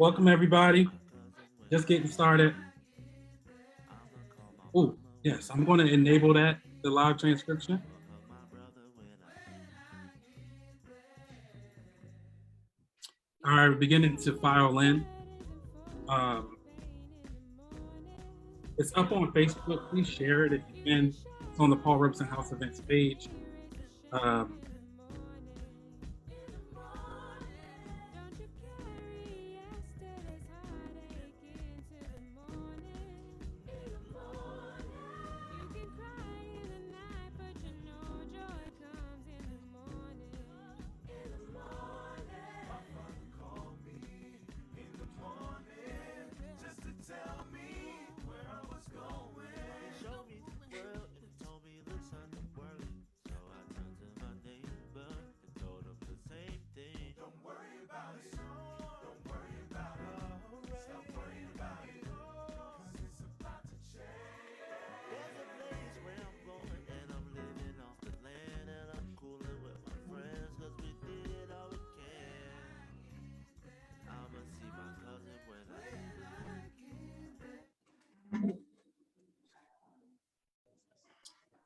Welcome everybody. Just getting started. Oh, yes, I'm going to enable that, the live transcription. All right, we're beginning to file in. It's up on Facebook. Please share it if you can. It's on the Paul Robeson House Events page.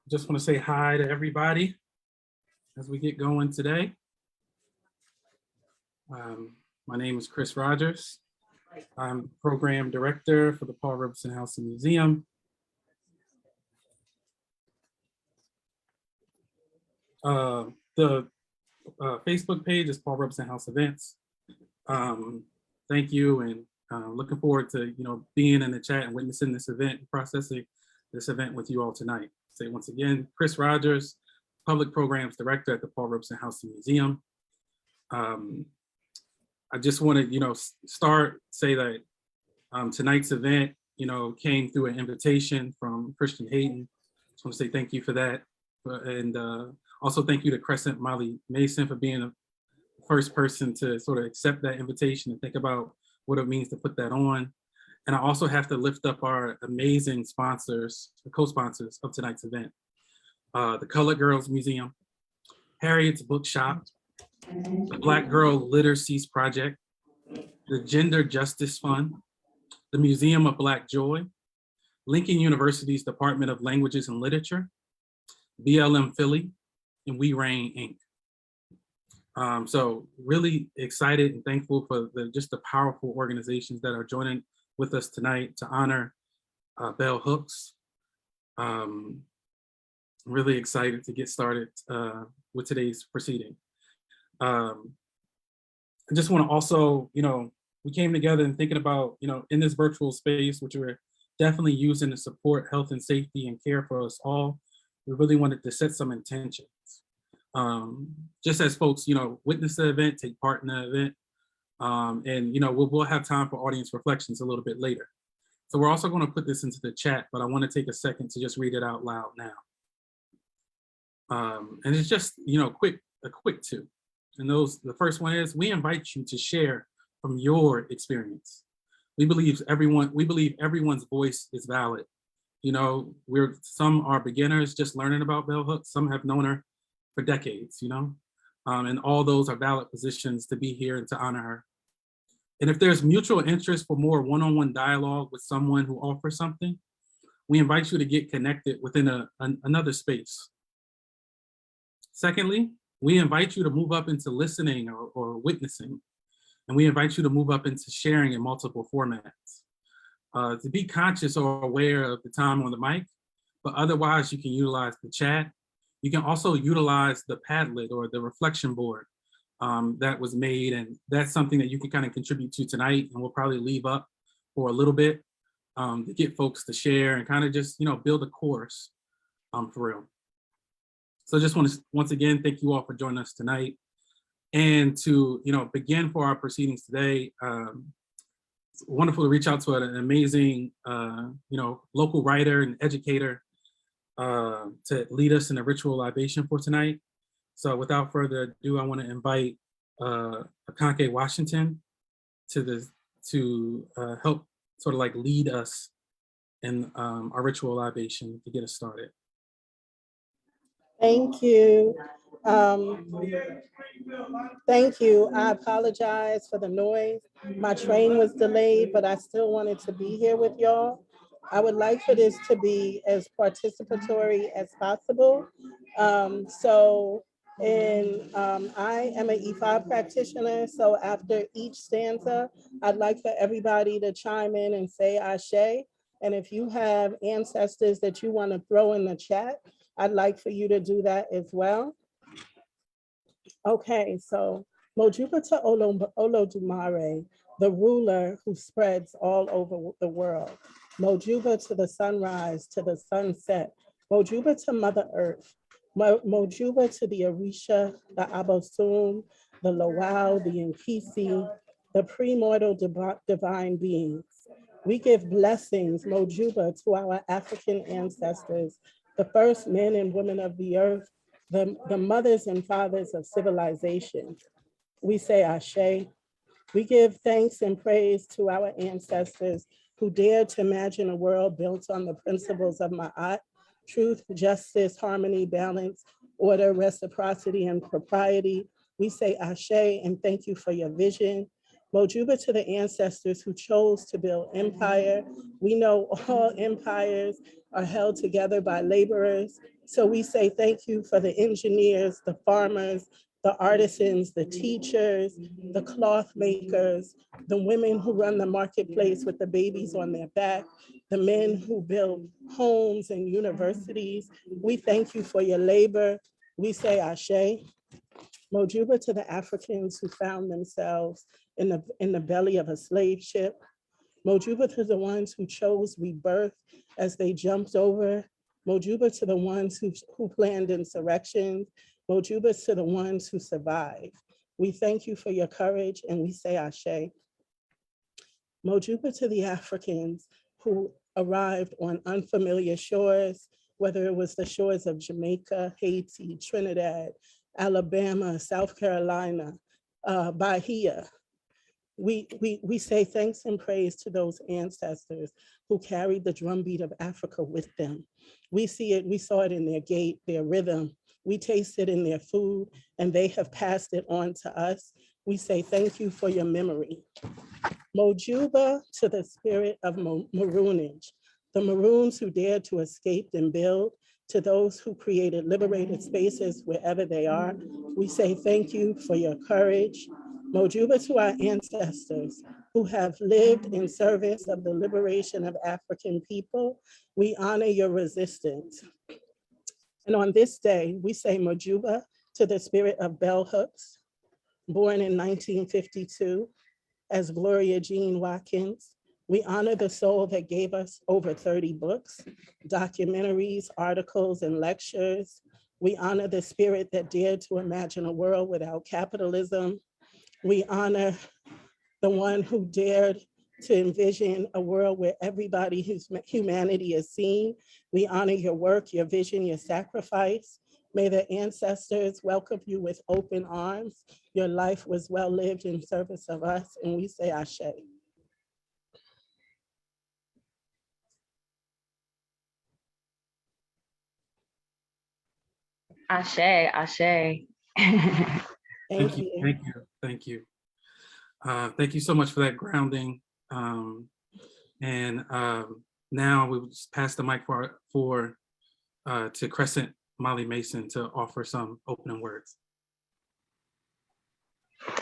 Just want to say hi to everybody as we get going today. My name is Chris Rogers. I'm program director for the Paul Robeson House and Museum. The Facebook page is Paul Robeson House Events. Thank you, and looking forward to being in the chat and witnessing this event and processing this event with you all tonight. Say once again, Chris Rogers, Public Programs Director at the Paul Robeson House and Museum. I just want to say that tonight's event came through an invitation from Christian Hayden. Just want to say thank you for that, and also thank you to Crescent Molly Mason for being the first person to sort of accept that invitation and think about what it means to put that on. And I also have to lift up our amazing sponsors, the co-sponsors of tonight's event. The Colored Girls Museum, Harriett's Bookshop, the Black Girl Literacies Project, the Gender Justice Fund, the Museum of Black Joy, Lincoln University's Department of Languages and Literature, BLM Philly, and weREIGN, Inc. So really excited and thankful for just the powerful organizations that are joining with us tonight to honor Bell Hooks. Really excited to get started with today's proceeding. I just want to also, we came together and thinking about, in this virtual space, which we're definitely using to support health and safety and care for us all, we really wanted to set some intentions. Just as folks, witness the event, take part in the event, and we'll have time for audience reflections a little bit later. So we're also going to put this into the chat, but I want to take a second to just read it out loud now. And it's just a quick two. And the first one is, we invite you to share from your experience. We believe everyone's voice is valid. Some are beginners just learning about Bell Hooks. Some have known her for decades, and all those are valid positions to be here and to honor her. And if there's mutual interest for more one-on-one dialogue with someone who offers something, we invite you to get connected within another space. Secondly, we invite you to move up into listening or witnessing, and we invite you to move up into sharing in multiple formats. To be conscious or aware of the time on the mic, but otherwise you can utilize the chat. You can also utilize the Padlet or the reflection board that was made, and that's something that you can kind of contribute to tonight, and we'll probably leave up for a little bit to get folks to share and kind of just build a course for real. So just want to once again thank you all for joining us tonight, and to begin for our proceedings today. It's wonderful to reach out to an amazing local writer and educator to lead us in a ritual libation for tonight. So without further ado, I want to invite Akanke Washington to help sort of like lead us in our ritual libation to get us started. Thank you. Um, Thank you. I apologize for the noise. My train was delayed, but I still wanted to be here with y'all. I would like for this to be as participatory as possible. I am an E5 practitioner, so after each stanza, I'd like for everybody to chime in and say Ashe. And if you have ancestors that you want to throw in the chat, I'd like for you to do that as well. Okay, so Mojupata Olodumare, the ruler who spreads all over the world. Mojuba to the sunrise, to the sunset. Mojuba to Mother Earth. Mojuba to the Orisha, the Abosun, the Lawal, the Nkisi, the premortal divine beings. We give blessings, Mojuba, to our African ancestors, the first men and women of the earth, the mothers and fathers of civilization. We say Ashe. We give thanks and praise to our ancestors who dared to imagine a world built on the principles of Ma'at, truth, justice, harmony, balance, order, reciprocity, and propriety. We say Ashe and thank you for your vision. Mojuba to the ancestors who chose to build empire. We know all empires are held together by laborers. So we say thank you for the engineers, the farmers, the artisans, the teachers, the cloth makers, the women who run the marketplace with the babies on their back, the men who build homes and universities. We thank you for your labor. We say Ashe. Mojuba to the Africans who found themselves in the belly of a slave ship. Mojuba to the ones who chose rebirth as they jumped over. Mojuba to the ones who planned insurrections. Mojuba to the ones who survived. We thank you for your courage and we say Ashe. Mojuba to the Africans who arrived on unfamiliar shores, whether it was the shores of Jamaica, Haiti, Trinidad, Alabama, South Carolina, Bahia. We say thanks and praise to those ancestors who carried the drumbeat of Africa with them. We saw it in their gait, their rhythm. We taste it in their food, and they have passed it on to us. We say thank you for your memory. Mojuba to the spirit of maroonage, the maroons who dared to escape and build, to those who created liberated spaces wherever they are. We say thank you for your courage. Mojuba to our ancestors who have lived in service of the liberation of African people. We honor your resistance. And on this day, we say Mojuba to the spirit of Bell Hooks, born in 1952 as Gloria Jean Watkins. We honor the soul that gave us over 30 books, documentaries, articles, and lectures. We honor the spirit that dared to imagine a world without capitalism. We honor the one who dared to envision a world where everybody whose humanity is seen. We honor your work, your vision, your sacrifice. May the ancestors welcome you with open arms. Your life was well lived in service of us, and we say Ashe. Ashe, Ashe. Thank you. Thank you so much for that grounding. Now we will just pass the mic to Crescent Molly Mason to offer some opening words.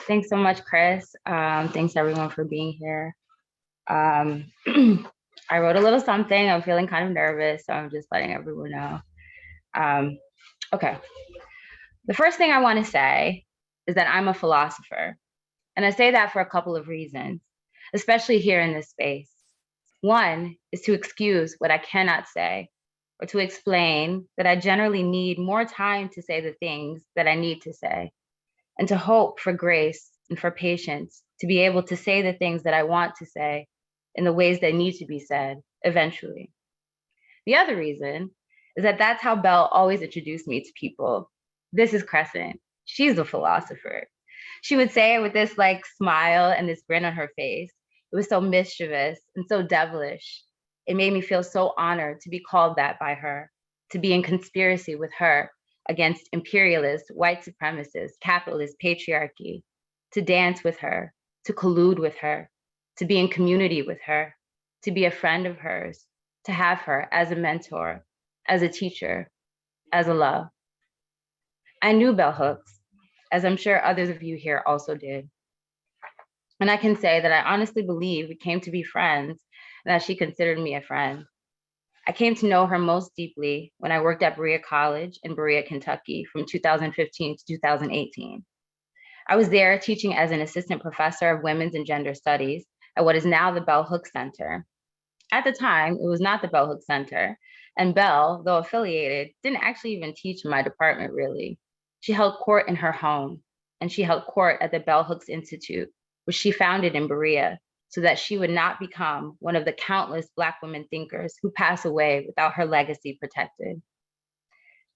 Thanks so much, Chris. Thanks everyone for being here. I wrote a little something. I'm feeling kind of nervous, so I'm just letting everyone know. Okay. The first thing I want to say is that I'm a philosopher. And I say that for a couple of reasons, especially here in this space. One is to excuse what I cannot say, or to explain that I generally need more time to say the things that I need to say, and to hope for grace and for patience to be able to say the things that I want to say in the ways that need to be said eventually. The other reason is that that's how Belle always introduced me to people. This is Crescent. She's a philosopher. She would say it with this like smile and this grin on her face. It was so mischievous and so devilish. It made me feel so honored to be called that by her, to be in conspiracy with her against imperialist, white supremacist, capitalist patriarchy, to dance with her, to collude with her, to be in community with her, to be a friend of hers, to have her as a mentor, as a teacher, as a love. I knew bell hooks, as I'm sure others of you here also did. And I can say that I honestly believe we came to be friends and that she considered me a friend. I came to know her most deeply when I worked at Berea College in Berea, Kentucky from 2015 to 2018. I was there teaching as an assistant professor of women's and gender studies at what is now the Bell Hooks Center. At the time, it was not the Bell Hooks Center, and Bell, though affiliated, didn't actually even teach in my department really. She held court in her home, and she held court at the Bell Hooks Institute, which she founded in Berea, so that she would not become one of the countless Black women thinkers who pass away without her legacy protected.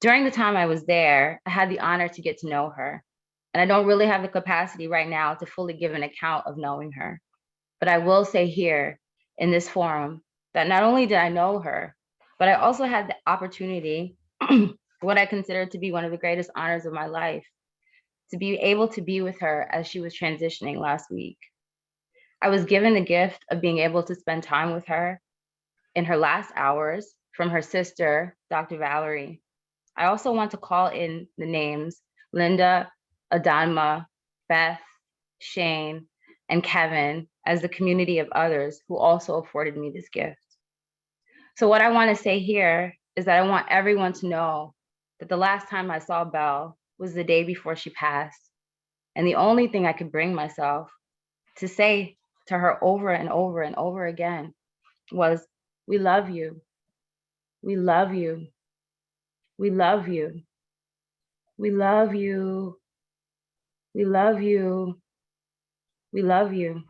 During the time I was there, I had the honor to get to know her, and I don't really have the capacity right now to fully give an account of knowing her. But I will say here in this forum that not only did I know her, but I also had the opportunity, what I consider to be one of the greatest honors of my life, to be able to be with her as she was transitioning last week. I was given the gift of being able to spend time with her in her last hours from her sister, Dr. Valerie. I also want to call in the names Linda, Adanma, Beth, Shane, and Kevin as the community of others who also afforded me this gift. So what I want to say here is that I want everyone to know that the last time I saw Belle was the day before she passed. And the only thing I could bring myself to say to her over and over and over again was, we love you. We love you. We love you. We love you. We love you. We love you.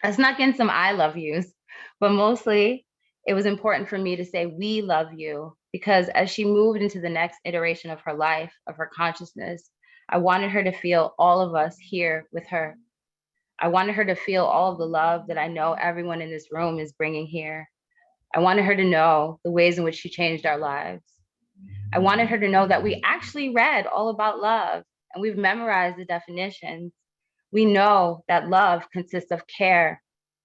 I snuck in some I love yous, but mostly it was important for me to say, we love you, because as she moved into the next iteration of her life, of her consciousness, I wanted her to feel all of us here with her. I wanted her to feel all of the love that I know everyone in this room is bringing here. I wanted her to know the ways in which she changed our lives. I wanted her to know that we actually read all about love and we've memorized the definitions. We know that love consists of care,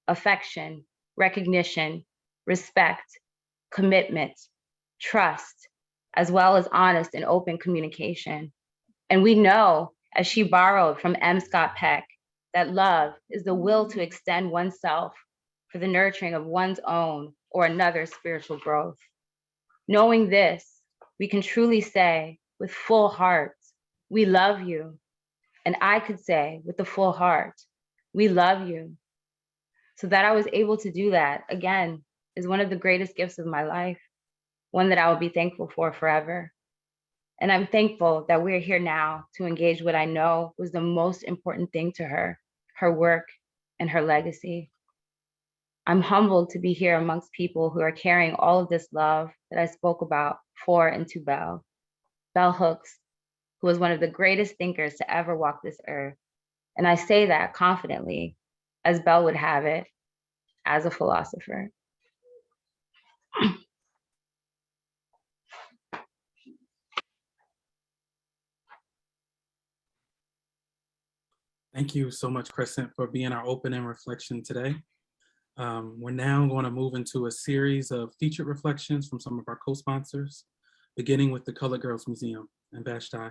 affection, recognition, respect, commitment, trust, as well as honest and open communication. And we know, as she borrowed from M. Scott Peck, that love is the will to extend oneself for the nurturing of one's own or another's spiritual growth. Knowing this, we can truly say with full hearts, we love you. And I could say with a full heart, we love you. So that I was able to do that, again, is one of the greatest gifts of my life, one that I will be thankful for forever. And I'm thankful that we're here now to engage what I know was the most important thing to her work, and her legacy. I'm humbled to be here amongst people who are carrying all of this love that I spoke about for and to Belle. Bell Hooks, who was one of the greatest thinkers to ever walk this earth. And I say that confidently, as Belle would have it, as a philosopher. Thank you so much, Crescent, for being our opening reflection today. We're now going to move into a series of featured reflections from some of our co-sponsors, beginning with the Colored Girls Museum and Vashti.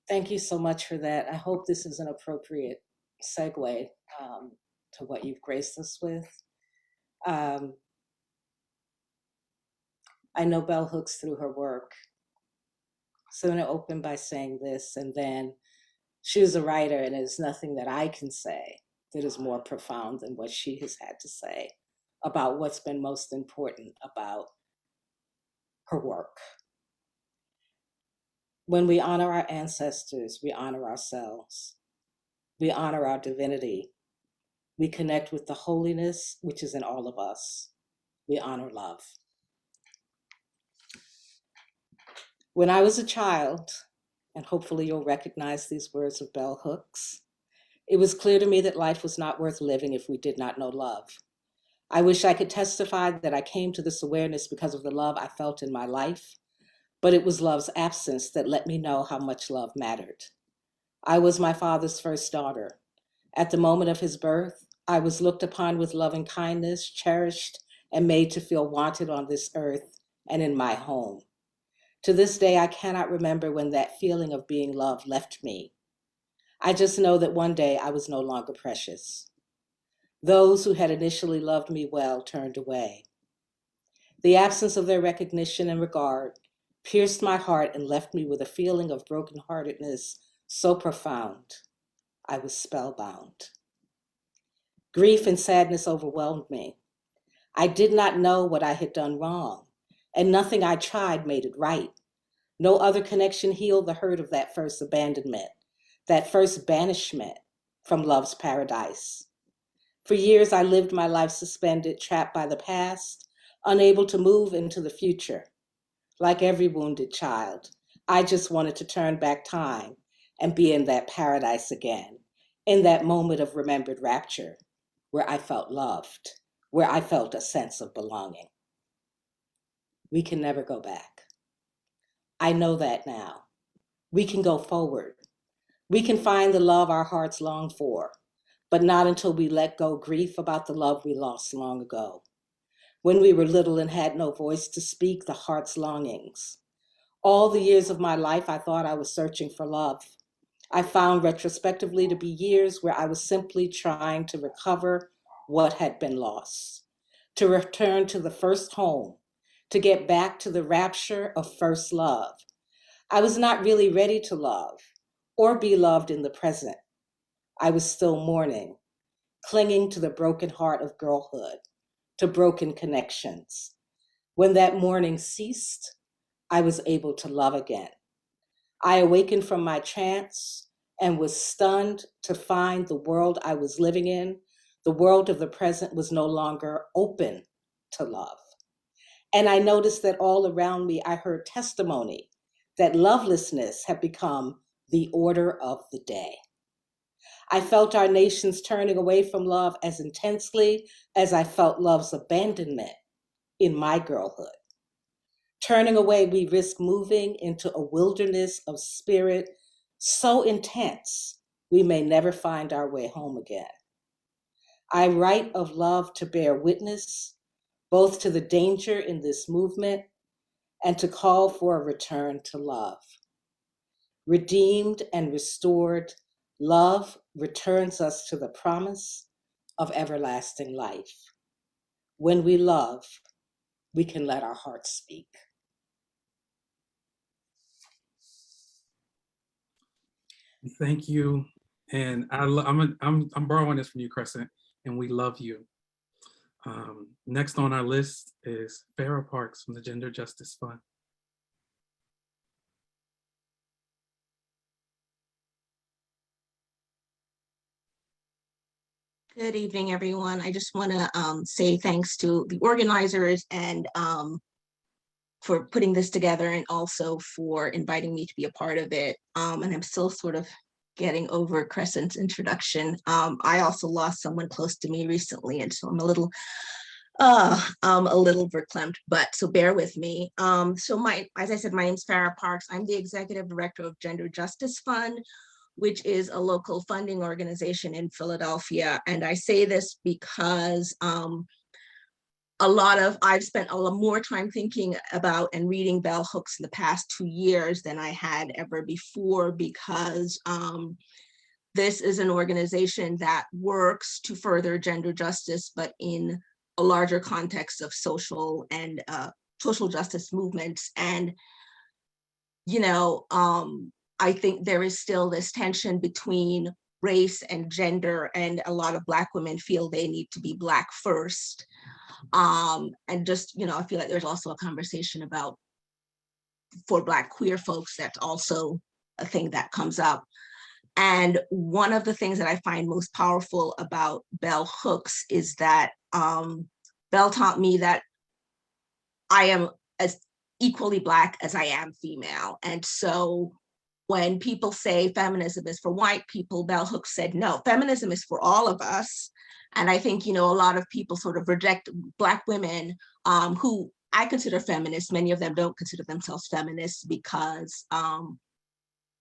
Thank you so much for that. I hope this is an appropriate segue to what you've graced us with. I know Bell Hooks through her work. So I'm going to open by saying this, and then she was a writer, and there's nothing that I can say that is more profound than what she has had to say about what's been most important about her work. When we honor our ancestors, we honor ourselves. We honor our divinity. We connect with the holiness which is in all of us. We honor love. When I was a child, and hopefully you'll recognize these words of Bell Hooks, it was clear to me that life was not worth living if we did not know love. I wish I could testify that I came to this awareness because of the love I felt in my life, but it was love's absence that let me know how much love mattered. I was my father's first daughter. At the moment of his birth, I was looked upon with loving kindness, cherished, and made to feel wanted on this earth and in my home. To this day, I cannot remember when that feeling of being loved left me. I just know that one day I was no longer precious. Those who had initially loved me well turned away. The absence of their recognition and regard pierced my heart and left me with a feeling of brokenheartedness so profound, I was spellbound. Grief and sadness overwhelmed me. I did not know what I had done wrong, and nothing I tried made it right. No other connection healed the hurt of that first abandonment, that first banishment from love's paradise. For years, I lived my life suspended, trapped by the past, unable to move into the future. Like every wounded child, I just wanted to turn back time and be in that paradise again, in that moment of remembered rapture, where I felt loved, where I felt a sense of belonging. We can never go back. I know that now. We can go forward. We can find the love our hearts long for, but not until we let go grief about the love we lost long ago. When we were little and had no voice to speak the heart's longings. All the years of my life, I thought I was searching for love. I found retrospectively to be years where I was simply trying to recover what had been lost, to return to the first home, to get back to the rapture of first love. I was not really ready to love or be loved in the present. I was still mourning, clinging to the broken heart of girlhood, to broken connections. When that mourning ceased, I was able to love again. I awakened from my trance and was stunned to find the world I was living in, the world of the present, was no longer open to love. And I noticed that all around me, I heard testimony that lovelessness had become the order of the day. I felt our nations turning away from love as intensely as I felt love's abandonment in my girlhood. Turning away, we risk moving into a wilderness of spirit so intense we may never find our way home again. I write of love to bear witness, both to the danger in this movement and to call for a return to love. Redeemed and restored, love returns us to the promise of everlasting life. When we love, we can let our hearts speak. Thank you. And I'm borrowing this from you, Crescent, and we love you. Next on our list is Farrah Parks from the Gender Justice Fund. Good evening, everyone. I just want to say thanks to the organizers and for putting this together, and also for inviting me to be a part of it. And I'm still sort of getting over Crescent's introduction. I also lost someone close to me recently, and so I'm a little verklempt, but so bear with me. As I said, my name's Farrah Parks. I'm the executive director of Gender Justice Fund, which is a local funding organization in Philadelphia. And I say this because I've spent a lot more time thinking about and reading bell hooks in the past 2 years than I had ever before, because this is an organization that works to further gender justice, but in a larger context of social and social justice movements. And, I think there is still this tension between race and gender, and a lot of Black women feel they need to be Black first. And just, I feel like there's also a conversation about, for Black queer folks, that's also a thing that comes up. And one of the things that I find most powerful about bell hooks is that Bell taught me that I am as equally Black as I am female. And so when people say feminism is for white people, bell hooks said, no, feminism is for all of us. And I think, a lot of people sort of reject Black women who I consider feminists. Many of them don't consider themselves feminists because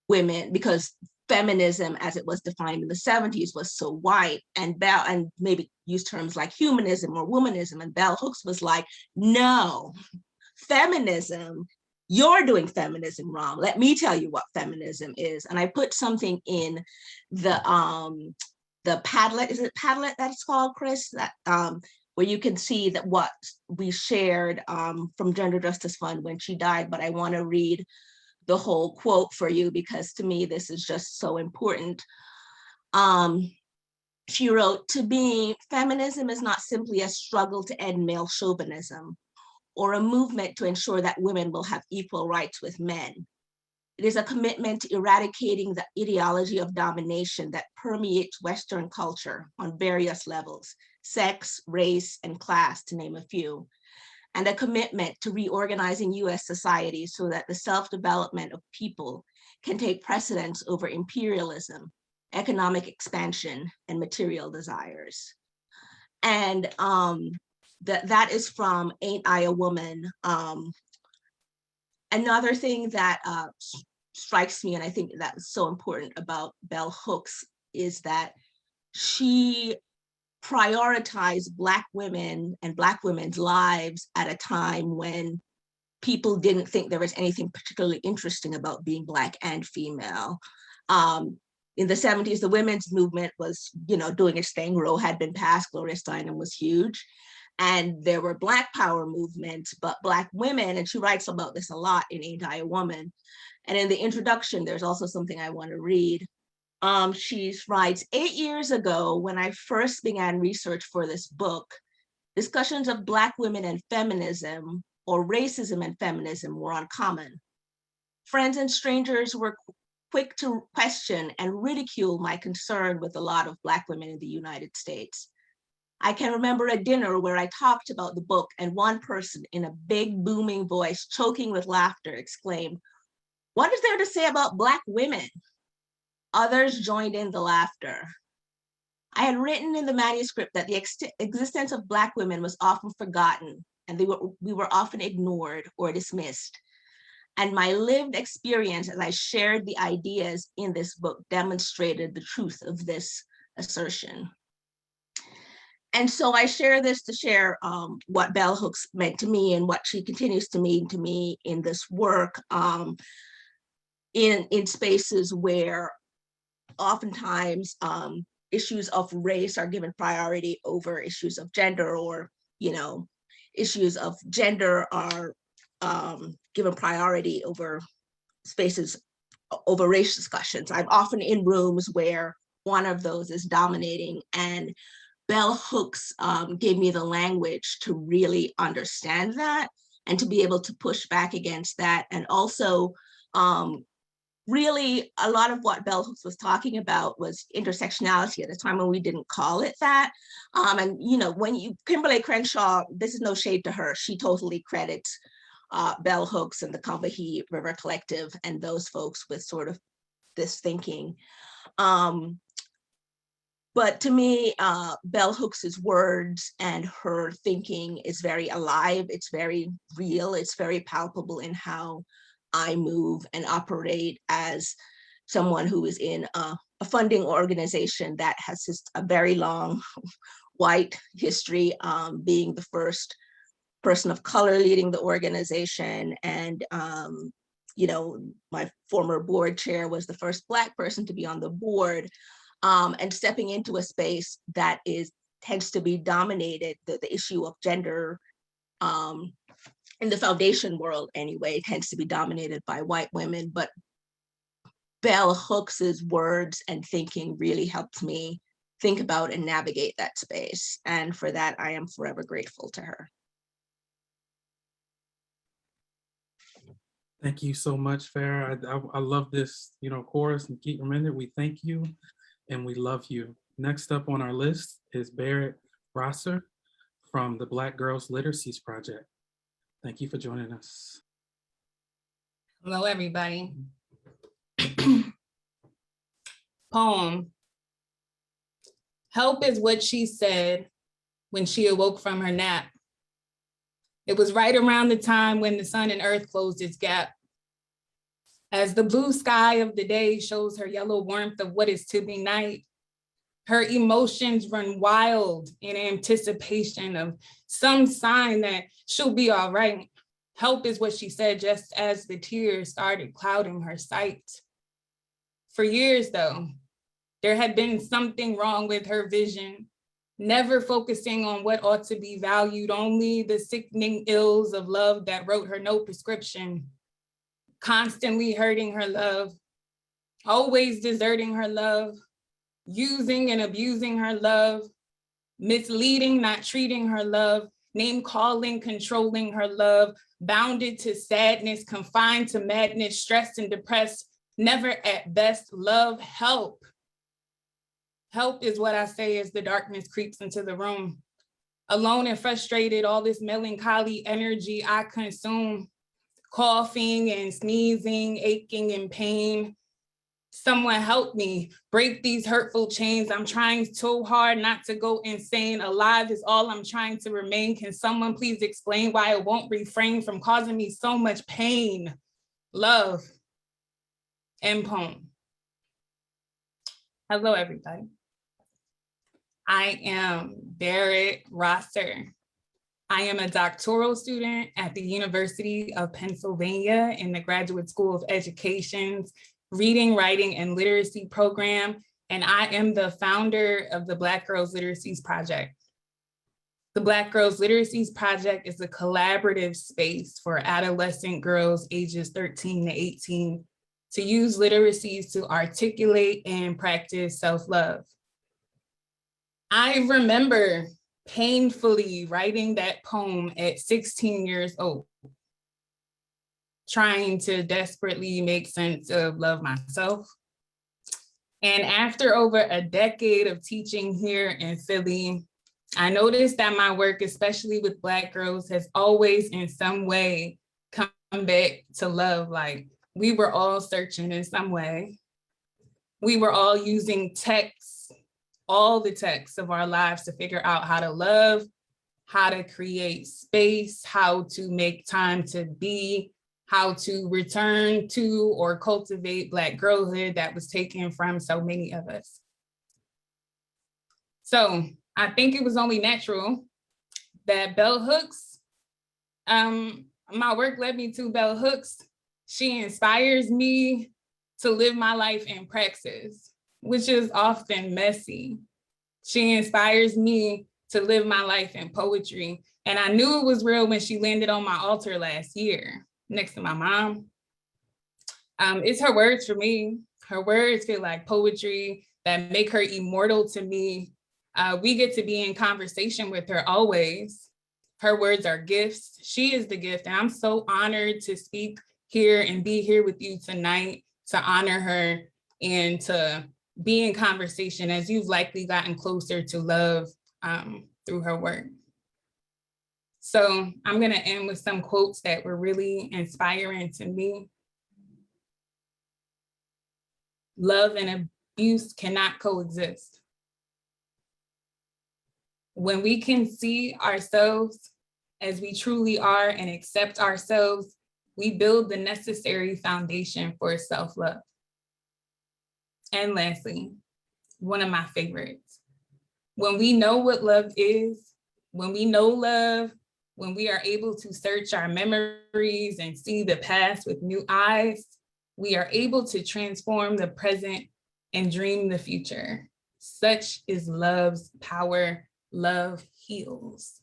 because feminism as it was defined in the 70s was so white, and maybe use terms like humanism or womanism, and Bell Hooks was like, no, feminism, you're doing feminism wrong. Let me tell you what feminism is. And I put something in the Padlet, is it Padlet that it's called, Chris? That where you can see that what we shared from Gender Justice Fund when she died, but I want to read the whole quote for you because to me this is just so important. She wrote, "To me, feminism is not simply a struggle to end male chauvinism or a movement to ensure that women will have equal rights with men. It is a commitment to eradicating the ideology of domination that permeates Western culture on various levels, sex, race, and class, to name a few, and a commitment to reorganizing US society so that the self-development of people can take precedence over imperialism, economic expansion, and material desires." And that is from Ain't I a Woman? Another thing that strikes me, and I think that's so important about Bell Hooks, is that she prioritized Black women and Black women's lives at a time when people didn't think there was anything particularly interesting about being Black and female. In the 70s, the women's movement was, doing its thing. Roe had been passed, Gloria Steinem was huge. And there were Black power movements, but Black women, and she writes about this a lot in Ain't I a Woman? And in the introduction, there's also something I want to read. She writes, 8 years ago, when I first began research for this book, discussions of Black women and feminism, or racism and feminism, were uncommon. Friends and strangers were quick to question and ridicule my concern with a lot of Black women in the United States. I can remember a dinner where I talked about the book and one person in a big booming voice, choking with laughter, exclaimed, "What is there to say about Black women?" Others joined in the laughter. I had written in the manuscript that the existence of Black women was often forgotten and we were often ignored or dismissed. And my lived experience as I shared the ideas in this book demonstrated the truth of this assertion. And so I share this to share what Bell Hooks meant to me and what she continues to mean to me in this work, in spaces where oftentimes issues of race are given priority over issues of gender, or issues of gender are given priority over spaces, over race discussions. I'm often in rooms where one of those is dominating, and Bell Hooks gave me the language to really understand that and to be able to push back against that. And also, really, a lot of what Bell Hooks was talking about was intersectionality at a time when we didn't call it that. And when Kimberly Crenshaw, this is no shade to her, she totally credits Bell Hooks and the Combahee River Collective and those folks with sort of this thinking. But to me, Bell Hooks's words and her thinking is very alive. It's very real. It's very palpable in how I move and operate as someone who is in a funding organization that has a very long white history, being the first person of color leading the organization. And my former board chair was the first Black person to be on the board. And stepping into a space that tends to be dominated, the issue of gender in the foundation world anyway, tends to be dominated by white women. But Bell Hooks's words and thinking really helped me think about and navigate that space. And for that, I am forever grateful to her. Thank you so much, Farah. I love this, chorus, and keep remembering, we thank you and we love you. Next up on our list is Barrett Rosser from the Black Girls Literacies Project. Thank you for joining us. Hello, everybody. Poem. Help is what she said when she awoke from her nap. It was right around the time when the sun and earth closed its gap. As the blue sky of the day shows her yellow warmth of what is to be night, her emotions run wild in anticipation of some sign that she'll be all right. Help is what she said just as the tears started clouding her sight. For years, though, there had been something wrong with her vision, never focusing on what ought to be valued, only the sickening ills of love that wrote her no prescription, constantly hurting her love, always deserting her love, using and abusing her love, misleading, not treating her love, name calling, controlling her love, bounded to sadness, confined to madness, stressed and depressed, never at best. Love, help. Help is what I say as the darkness creeps into the room. Alone and frustrated, all this melancholy energy I consume, coughing and sneezing, aching and pain. Someone help me break these hurtful chains. I'm trying so hard not to go insane. Alive is all I'm trying to remain. Can someone please explain why it won't refrain from causing me so much pain? Love. End poem. Hello, everybody. I am Barrett Rosser. I am a doctoral student at the University of Pennsylvania in the Graduate School of Education's Reading, Writing, and Literacy program, and I am the founder of the Black Girls Literacies Project. The Black Girls Literacies Project is a collaborative space for adolescent girls ages 13 to 18 to use literacies to articulate and practice self-love. I remember painfully writing that poem at 16 years old, trying to desperately make sense of love myself. And after over a decade of teaching here in Philly, I noticed that my work, especially with Black girls, has always in some way come back to love. Like, we were all searching in some way. We were all using texts, all the texts of our lives to figure out how to love, how to create space, how to make time to be, how to return to or cultivate Black girlhood that was taken from so many of us. So I think it was only natural that Bell Hooks, my work led me to Bell Hooks. She inspires me to live my life in praxis, which is often messy. She inspires me to live my life in poetry. And I knew it was real when she landed on my altar last year, next to my mom. It's her words for me. Her words feel like poetry that make her immortal to me. We get to be in conversation with her always. Her words are gifts. She is the gift. And I'm so honored to speak here and be here with you tonight to honor her and to be in conversation as you've likely gotten closer to love through her work. So I'm gonna end with some quotes that were really inspiring to me. Love and abuse cannot coexist. When we can see ourselves as we truly are and accept ourselves, we build the necessary foundation for self-love. And lastly, one of my favorites, when we know what love is, when we know love, when we are able to search our memories and see the past with new eyes, we are able to transform the present and dream the future. Such is love's power. Love heals.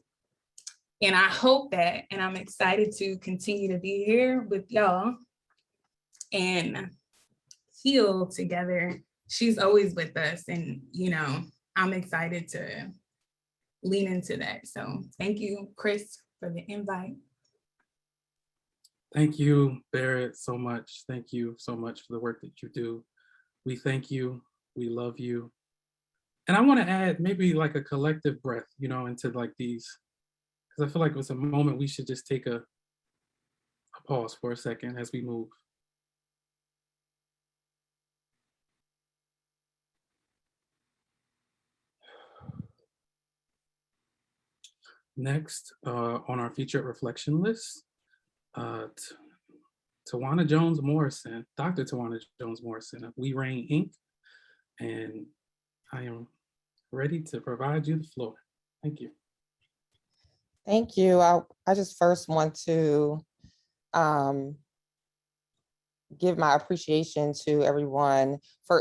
And I hope that, and I'm excited to continue to be here with y'all and heal together. She's always with us, and I'm excited to lean into that. So thank you, Chris, for the invite. Thank you, Barrett, so much. Thank you so much for the work that you do. We thank you, we love you. And I want to add maybe like a collective breath, into like these, because I feel like it's a moment we should just take a pause for a second as we move. Next, on our featured reflection list, Tawana Jones Morrison, Dr. Tawana Jones Morrison of weREIGN Inc. And I am ready to provide you the floor. Thank you. Thank you. I just first want to give my appreciation to everyone,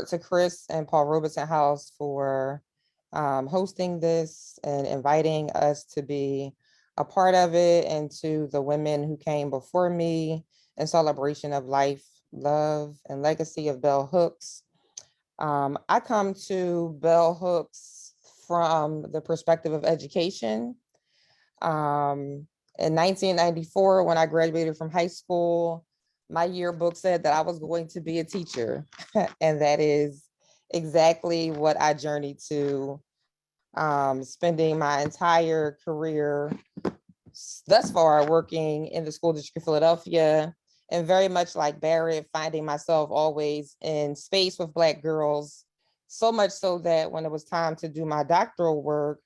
to Chris and Paul Robeson House for hosting this and inviting us to be a part of it, and to the women who came before me in celebration of life, love, and legacy of Bell Hooks. I come to Bell Hooks from the perspective of education. In 1994, when I graduated from high school, my yearbook said that I was going to be a teacher. And that is exactly what I journeyed to, spending my entire career thus far working in the school district of Philadelphia, and very much like Barrett, finding myself always in space with Black girls, so much so that when it was time to do my doctoral work,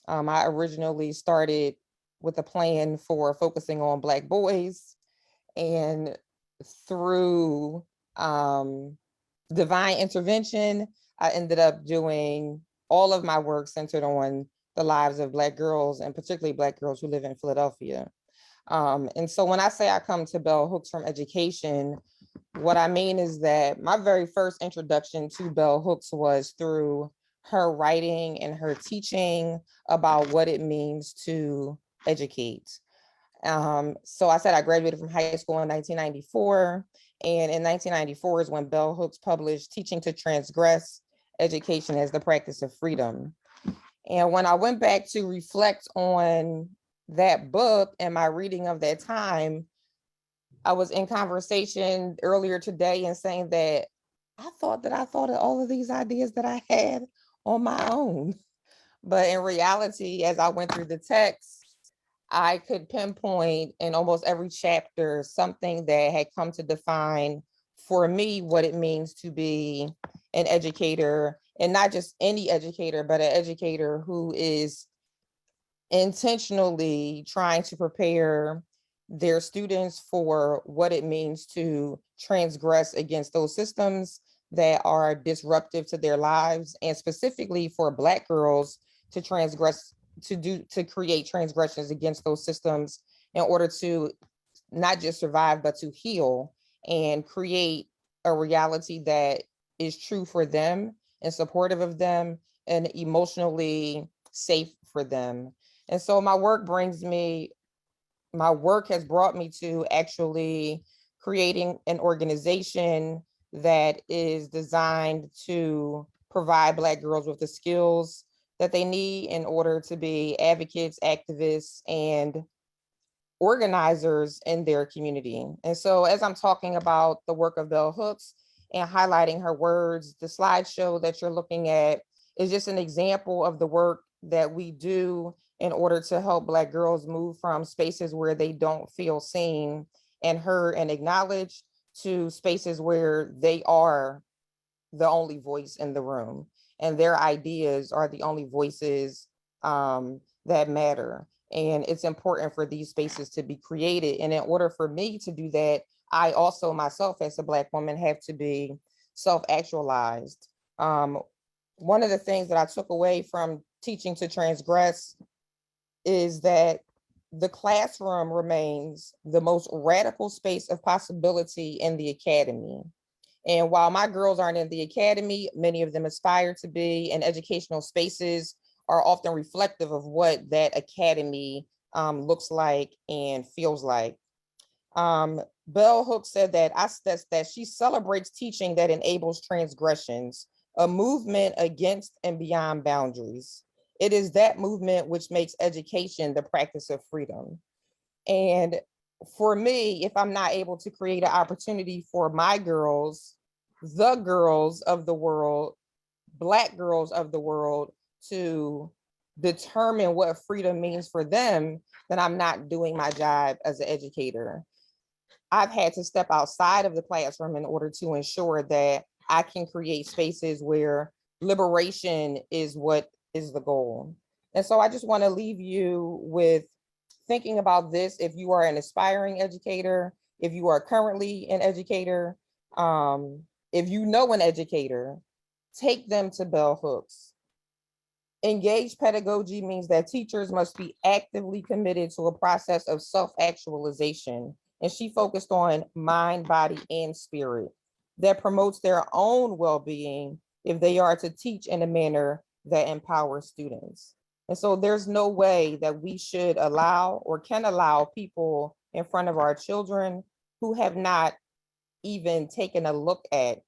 I originally started with a plan for focusing on Black boys, and through divine intervention, I ended up doing all of my work centered on the lives of Black girls, and particularly Black girls who live in Philadelphia. And so when I say I come to Bell Hooks from education, what I mean is that my very first introduction to Bell Hooks was through her writing and her teaching about what it means to educate. So I said I graduated from high school in 1994. And in 1994 is when Bell Hooks published Teaching to Transgress, Education as the Practice of Freedom. And when I went back to reflect on that book and my reading of that time, I was in conversation earlier today and saying that I thought of all of these ideas that I had on my own. But in reality, as I went through the text, I could pinpoint in almost every chapter something that had come to define for me what it means to be an educator, and not just any educator, but an educator who is intentionally trying to prepare their students for what it means to transgress against those systems that are disruptive to their lives, and specifically for Black girls to transgress, to create transgressions against those systems in order to not just survive, but to heal and create a reality that is true for them and supportive of them and emotionally safe for them. And so my work has brought me to actually creating an organization that is designed to provide Black girls with the skills that they need in order to be advocates, activists, and organizers in their community. And so as I'm talking about the work of Bell Hooks and highlighting her words, the slideshow that you're looking at is just an example of the work that we do in order to help Black girls move from spaces where they don't feel seen and heard and acknowledged to spaces where they are the only voice in the room and their ideas are the only voices that matter. And it's important for these spaces to be created. And in order for me to do that, I also myself as a Black woman have to be self-actualized. One of the things that I took away from Teaching to Transgress is that the classroom remains the most radical space of possibility in the academy. And while my girls aren't in the academy, many of them aspire to be, and educational spaces are often reflective of what that academy looks like and feels like. Bell Hooks said that she celebrates teaching that enables transgressions, a movement against and beyond boundaries. It is that movement which makes education the practice of freedom. And for me, if I'm not able to create an opportunity for my girls, the girls of the world, Black girls of the world, to determine what freedom means for them, then I'm not doing my job as an educator. I've had to step outside of the classroom in order to ensure that I can create spaces where liberation is what is the goal. And so I just want to leave you with thinking about this. If you are an aspiring educator, if you are currently an educator, if you know an educator, take them to bell hooks. Engaged pedagogy means that teachers must be actively committed to a process of self-actualization. And she focused on mind, body, and spirit that promotes their own well-being if they are to teach in a manner that empowers students. And so there's no way that we should allow or can allow people in front of our children who have not even taken a look at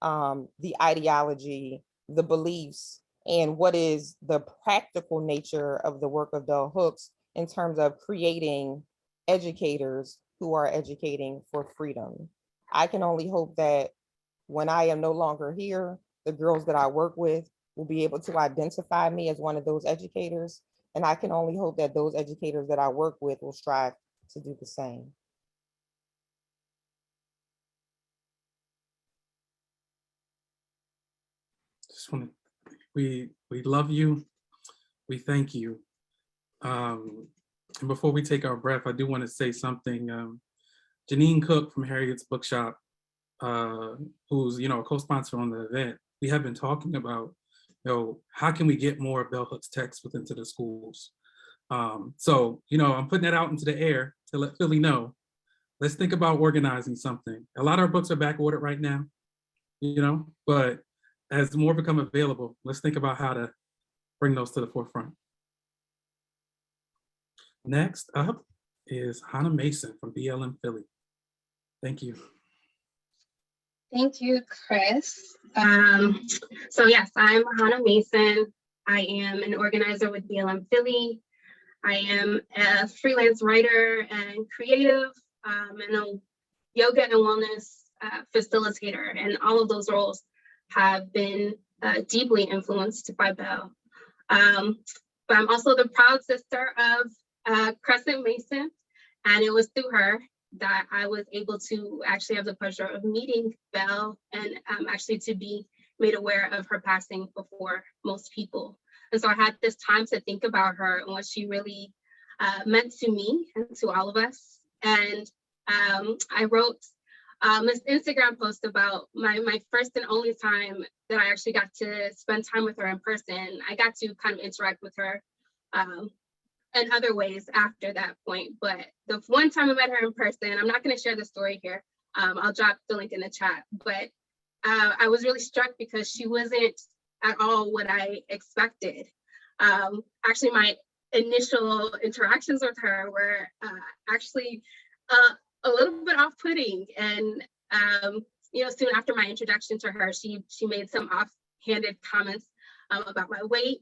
the ideology, the beliefs, and what is the practical nature of the work of bell hooks in terms of creating educators who are educating for freedom. I can only hope that when I am no longer here, the girls that I work with will be able to identify me as one of those educators. And I can only hope that those educators that I work with will strive to do the same. Just want to, we love you. We thank you. And before we take our breath, I do want to say something. Janine Cook from Harriett's Bookshop, who's a co-sponsor on the event, we have been talking about, how can we get more bell hooks text within the schools? So, I'm putting that out into the air to let Philly know. Let's think about organizing something. A lot of our books are back ordered right now, but as more become available, let's think about how to bring those to the forefront. Next up is Hannah Mason from BLM Philly. Thank you. Thank you, Chris. So yes, I'm Hannah Mason. I am an organizer with BLM Philly. I am a freelance writer and creative, and a yoga and wellness facilitator. And all of those roles have been deeply influenced by Bell. But I'm also the proud sister of Crescent Mason, and it was through her that I was able to actually have the pleasure of meeting Bell and actually to be made aware of her passing before most people. And so I had this time to think about her and what she really meant to me and to all of us. And I wrote this Instagram post about my first and only time that I actually got to spend time with her in person. I got to kind of interact with her in other ways after that point. But the one time I met her in person, I'm not going to share the story here. I'll drop the link in the chat. But I was really struck because she wasn't at all what I expected. Actually, my initial interactions with her were actually a little bit off-putting. And soon after my introduction to her, she made some offhanded comments about my weight.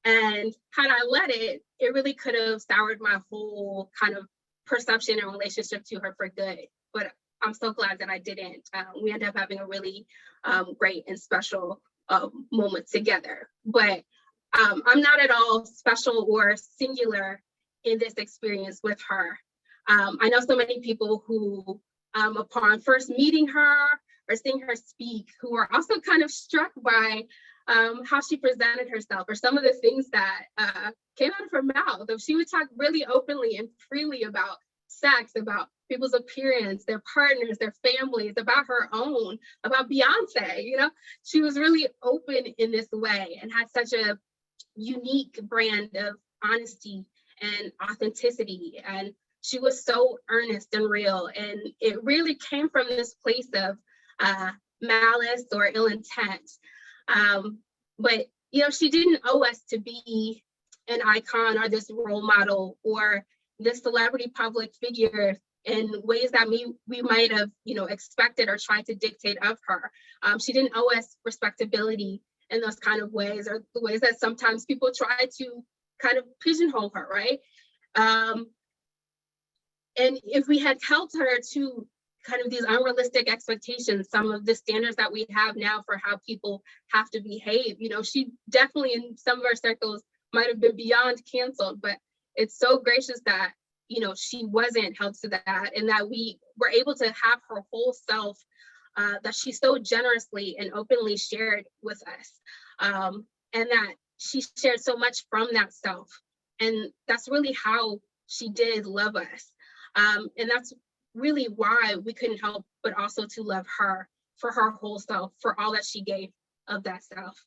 And had I let it, it really could have soured my whole kind of perception and relationship to her for good. But I'm so glad that I didn't. We ended up having a really great and special moment together. But I'm not at all special or singular in this experience with her. I know so many people who, upon first meeting her or seeing her speak, who are also kind of struck by how she presented herself or some of the things that came out of her mouth. She would talk really openly and freely about sex, about people's appearance, their partners, their families, about her own, about Beyonce. She was really open in this way and had such a unique brand of honesty and authenticity. And she was so earnest and real. And it really came from this place of malice or ill intent. But she didn't owe us to be an icon or this role model or this celebrity public figure in ways that we might have, expected or tried to dictate of her. She didn't owe us respectability in those kind of ways, or the ways that sometimes people try to kind of pigeonhole her, right? And if we had held her to kind of these unrealistic expectations, some of the standards that we have now for how people have to behave, she definitely in some of our circles might have been beyond canceled, but it's so gracious that, she wasn't held to that, and that we were able to have her whole self that she so generously and openly shared with us. And that she shared so much from that self. And that's really how she did love us. And that's really why we couldn't help but also to love her for her whole self, for all that she gave of that self.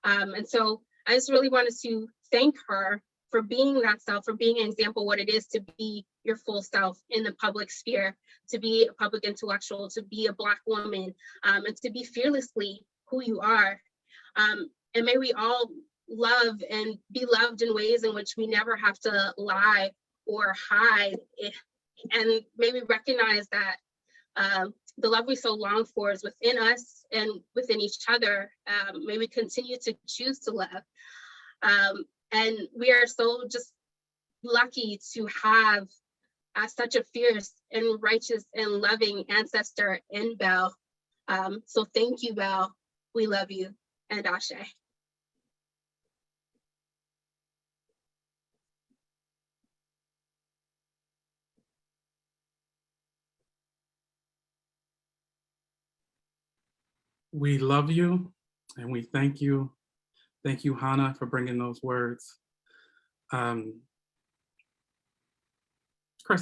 And so I just really wanted to thank her for being that self, for being an example of what it is to be your full self in the public sphere, to be a public intellectual, to be a Black woman, and to be fearlessly who you are. And may we all love and be loved in ways in which we never have to lie or hide. And may we recognize that the love we so long for is within us and within each other. May we continue to choose to love. And we are so just lucky to have such a fierce and righteous and loving ancestor in Belle. So thank you, Belle. We love you, and Ashe. We love you and we thank you. Thank you, Hannah, for bringing those words. Kristen,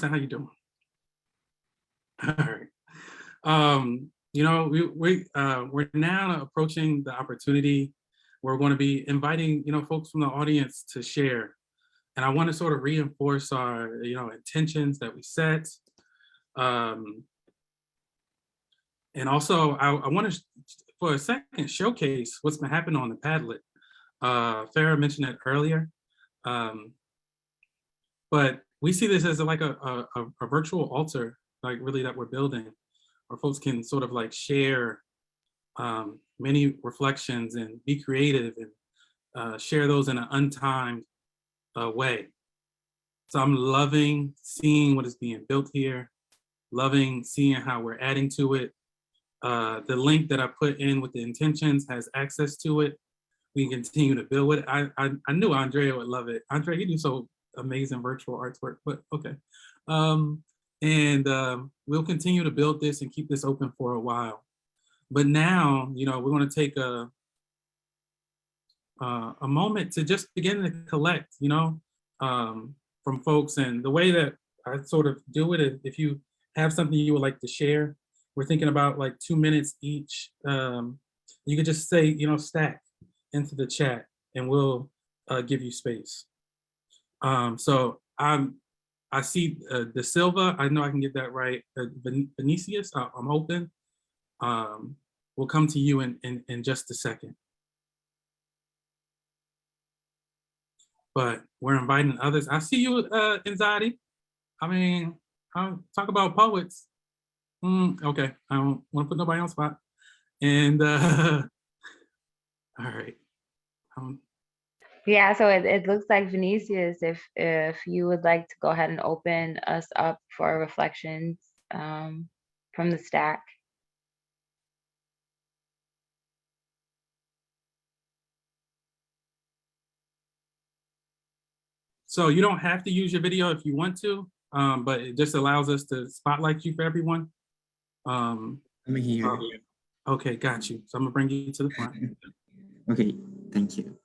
how you doing? All right. You know, we're now approaching the opportunity where we're going to be inviting, you know, folks from the audience to share. And I want to sort of reinforce our, you know, intentions that we set. And also, I want to, for a second, showcase what's been happening on the Padlet. Farah mentioned it earlier, but we see this as like a virtual altar, like really that we're building, where folks can sort of like share many reflections and be creative and share those in an untimed way. So I'm loving seeing what is being built here, loving seeing how we're adding to it. The link that I put in with the intentions has access to it. We can continue to build with it. I knew Andrea would love it. Andrea, you do so amazing virtual artwork, but okay. We'll continue to build this and keep this open for a while. But now, you know, we're going to take a moment to just begin to collect, you know, from folks. And the way that I sort of do it is if you have something you would like to share, we're thinking about like 2 minutes each. You could just say, you know, stack into the chat and we'll give you space. So I see De Silva, I know I can get that right. Vinicius, I'm hoping. We'll come to you in just a second. But we're inviting others. I see you, Inzadi. I mean, talk about poets. Okay, I don't want to put nobody on the spot. And all right. Yeah, so it looks like Vinicius, if you would like to go ahead and open us up for reflections from the stack. So you don't have to use your video if you want to, but it just allows us to spotlight you for everyone. I'm here. Okay, got you. So I'm gonna bring you to the front. Okay, thank you.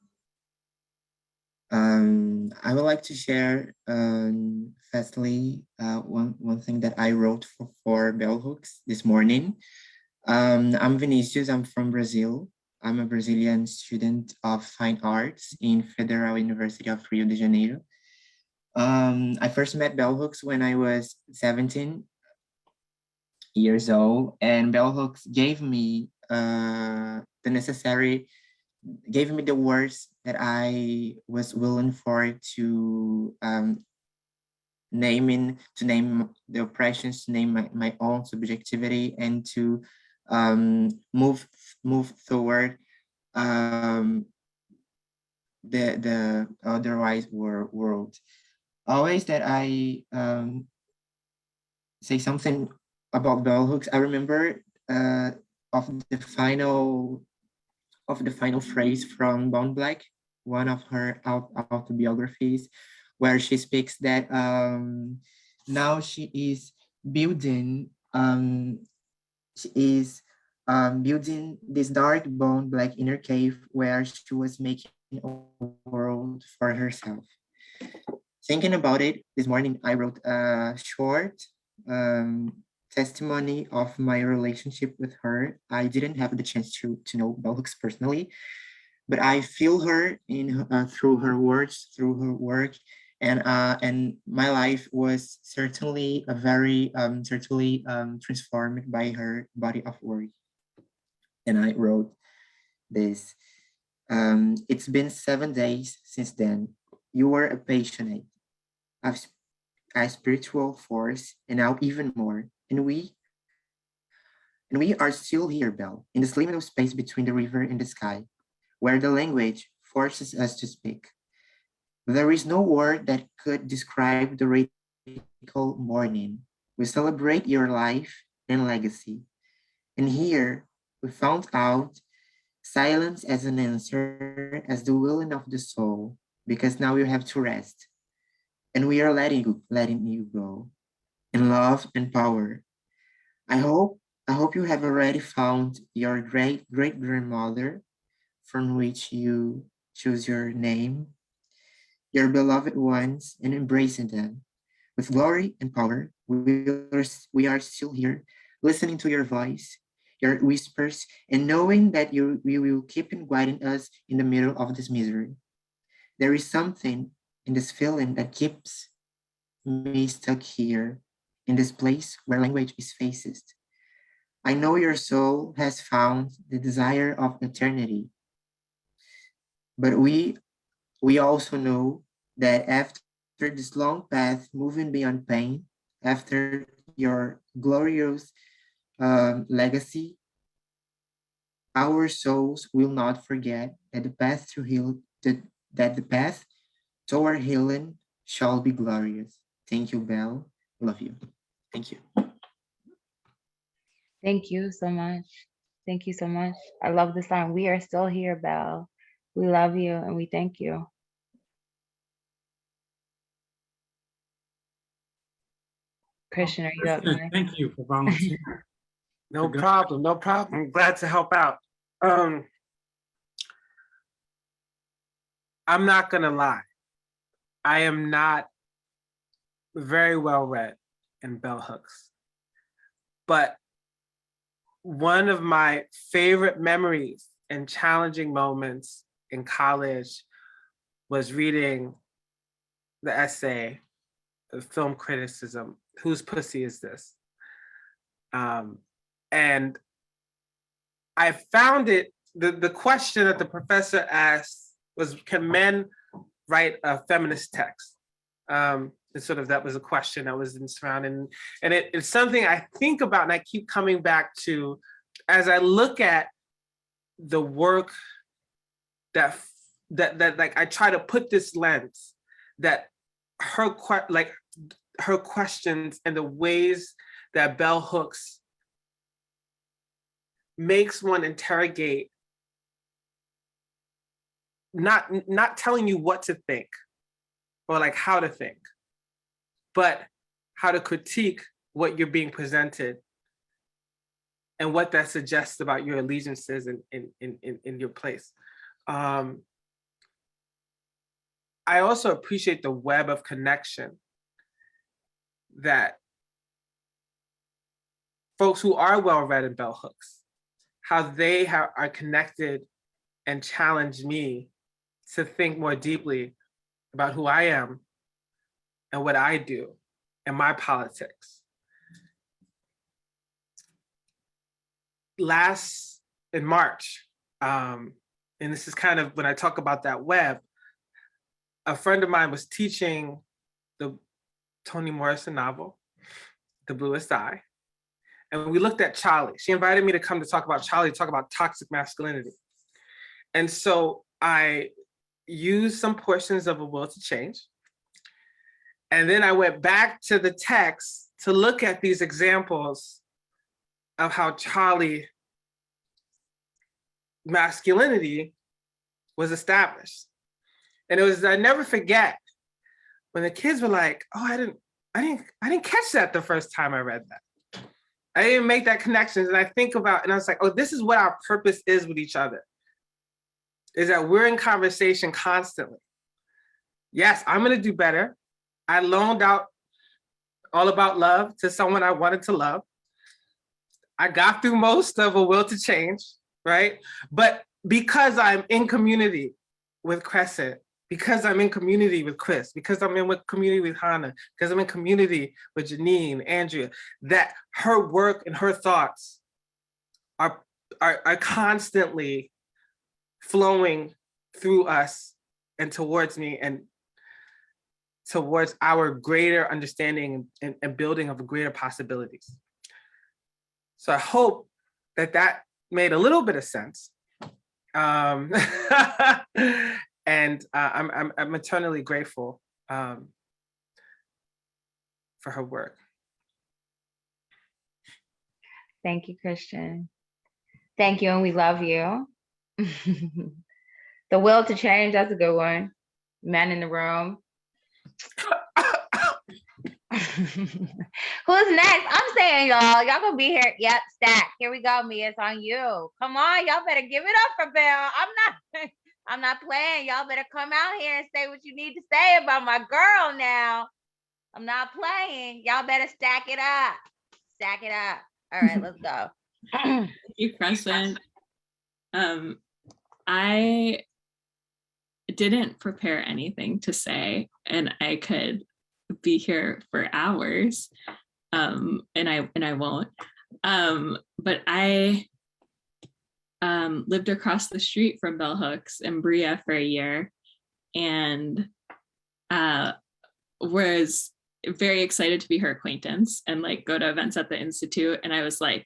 I would like to share, firstly, one thing that I wrote for Bell Hooks this morning. I'm Vinicius, I'm from Brazil. I'm a Brazilian student of fine arts in Federal University of Rio de Janeiro. I first met Bell Hooks when I was 17 years old, and Bell Hooks gave me gave me the words that I was willing for to name the oppressions, to name my own subjectivity, and to move toward the otherwise world. Always that I say something about Bell Hooks, I remember of the final phrase from Bound Black, one of her autobiographies, where she speaks that now she is building building this dark Bound Black inner cave where she was making a world for herself. Thinking about it, this morning I wrote a short testimony of my relationship with her. I didn't have the chance to know Bell Hooks personally, but I feel her in through her words, through her work, and my life was certainly a very transformed by her body of work. And I wrote this. It's been 7 days since then. You were a passionate, a spiritual force, and now even more. And we are still here, Belle, in this liminal space between the river and the sky, where the language forces us to speak. There is no word that could describe the radical morning. We celebrate your life and legacy. And here we found out silence as an answer, as the willing of the soul, because now you have to rest. And we are letting you go in love and power. I hope you have already found your great grandmother from which you choose your name, your beloved ones, and embracing them. With glory and power, we are still here, listening to your voice, your whispers, and knowing that you will keep guiding us in the middle of this misery. There is something in this feeling that keeps me stuck here, in this place where language is fascist. I know your soul has found the desire of eternity, but we also know that after this long path moving beyond pain, after your glorious legacy, our souls will not forget that the path to heal, that the path toward healing shall be glorious. Thank you, Belle. Love you. Thank you. Thank you so much. Thank you so much. I love the song. We are still here, Belle. We love you and we thank you. Christian, are you up Kristen, next? thank you for volunteering. No problem, no problem. I'm glad to help out. I'm not gonna lie. I am not very well read in bell hooks, but one of my favorite memories and challenging moments in college was reading the essay, the film criticism, Whose Pussy Is This? And I found it, the question that the professor asked was, can men write a feminist text? And sort of that was a question that was in surrounding, and it's something I think about and I keep coming back to as I look at the work that like I try to put this lens that her questions and the ways that bell hooks makes one interrogate, not telling you what to think or like how to think, but how to critique what you're being presented and what that suggests about your allegiances in your place. I also appreciate the web of connection that folks who are well-read in bell hooks, how they are connected and challenge me to think more deeply about who I am and what I do and my politics. In March, and this is kind of when I talk about that web, a friend of mine was teaching the Toni Morrison novel, The Bluest Eye, and we looked at Charlie. She invited me to come to talk about Charlie, to talk about toxic masculinity. And so I used some portions of A Will to Change. And then I went back to the text to look at these examples of how Charlie masculinity was established. And it was, I never forget when the kids were like, oh, I didn't catch that the first time I read that. I didn't make that connection. And I think about, and I was like, oh, this is what our purpose is with each other. is that we're in conversation constantly. Yes, I'm gonna do better. I loaned out All About Love to someone I wanted to love. I got through most of A Will to Change, right? But because I'm in community with Crescent, because I'm in community with Chris, because I'm in community with Hannah, because I'm in community with Janine, Andrea, that her work and her thoughts are constantly flowing through us and towards me and towards our greater understanding and building of greater possibilities. So I hope that made a little bit of sense. And I'm eternally grateful for her work. Thank you, Christian. Thank you, and we love you. The will to change, that's a good one. Man in the room. Who's next? I'm saying, y'all gonna be here. Yep, Stack. Here we go, Mia. It's on you. Come on, y'all better give it up for Belle. I'm not playing. Y'all better come out here and say what you need to say about my girl now. I'm not playing. Y'all better stack it up. Stack it up. All right, let's go. Thank you, Crescent. I didn't prepare anything to say, and I could be here for hours, and I won't. But I lived across the street from Bell Hooks and Bria for a year, and was very excited to be her acquaintance and like go to events at the Institute. And I was like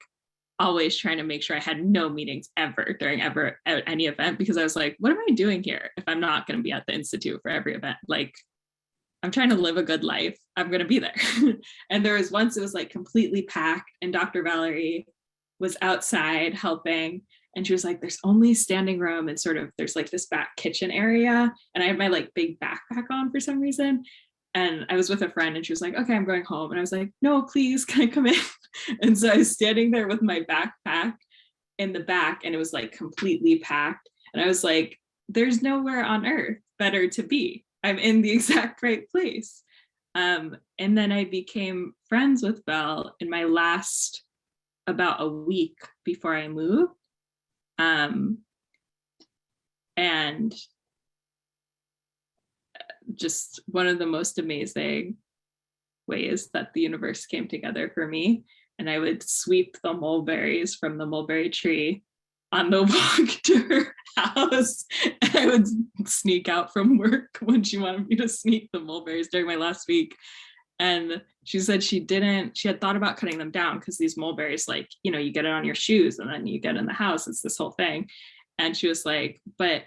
always trying to make sure I had no meetings ever during any event, because I was like, what am I doing here if I'm not going to be at the Institute for every event? Like, I'm trying to live a good life. I'm going to be there. And there was once it was like completely packed, and Dr. Valerie was outside helping, and she was like, there's only standing room, and sort of there's like this back kitchen area, and I had my like big backpack on for some reason. And I was with a friend, and she was like, okay, I'm going home. And I was like, no, please, can I come in? And so I was standing there with my backpack in the back, and it was like completely packed. And I was like, there's nowhere on earth better to be. I'm in the exact right place. And then I became friends with Belle in my last about a week before I moved. And just one of the most amazing ways that the universe came together for me. And I would sweep the mulberries from the mulberry tree on the walk to her house. And I would sneak out from work when she wanted me to sneak the mulberries during my last week. And she said she had thought about cutting them down, because these mulberries, like, you know, you get it on your shoes and then you get in the house, it's this whole thing. And she was like, but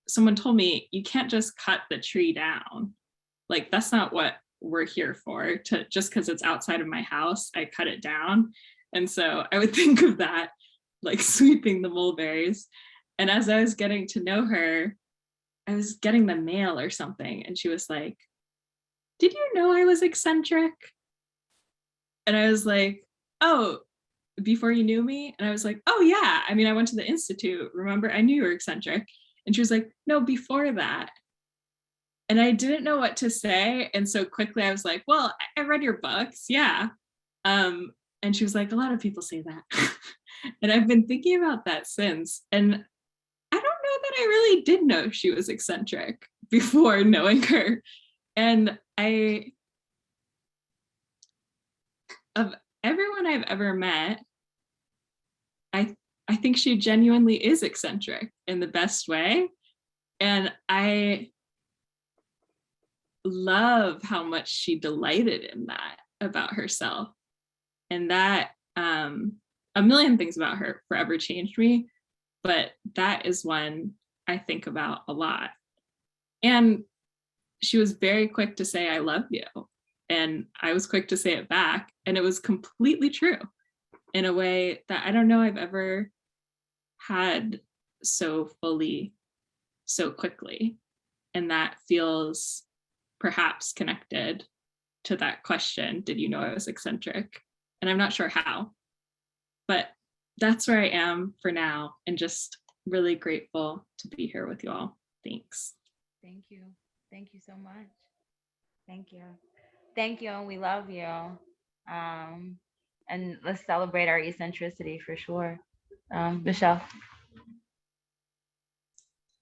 someone told me you can't just cut the tree down. Like, that's not what we're here for, to just because it's outside of my house, I cut it down. And so I would think of that, like sweeping the mulberries. And as I was getting to know her, I was getting the mail or something. And she was like, did you know I was eccentric? And I was like, oh, before you knew me? And I was like, oh yeah, I mean, I went to the Institute, remember? I knew you were eccentric. And she was like, no, before that. And I didn't know what to say. And so quickly I was like, well, I read your books, yeah. And she was like, a lot of people say that. And I've been thinking about that since. And I don't know that I really did know she was eccentric before knowing her. And of everyone I've ever met, I think she genuinely is eccentric in the best way. And I love how much she delighted in that about herself. And that a million things about her forever changed me, but that is one I think about a lot. And she was very quick to say, I love you. And I was quick to say it back. And it was completely true in a way that I don't know I've ever had so fully, so quickly. And that feels perhaps connected to that question, did you know I was eccentric? And I'm not sure how, but that's where I am for now, and just really grateful to be here with you all. Thanks. Thank you. Thank you so much. Thank you. Thank you, and we love you. And let's celebrate our eccentricity for sure. Michelle.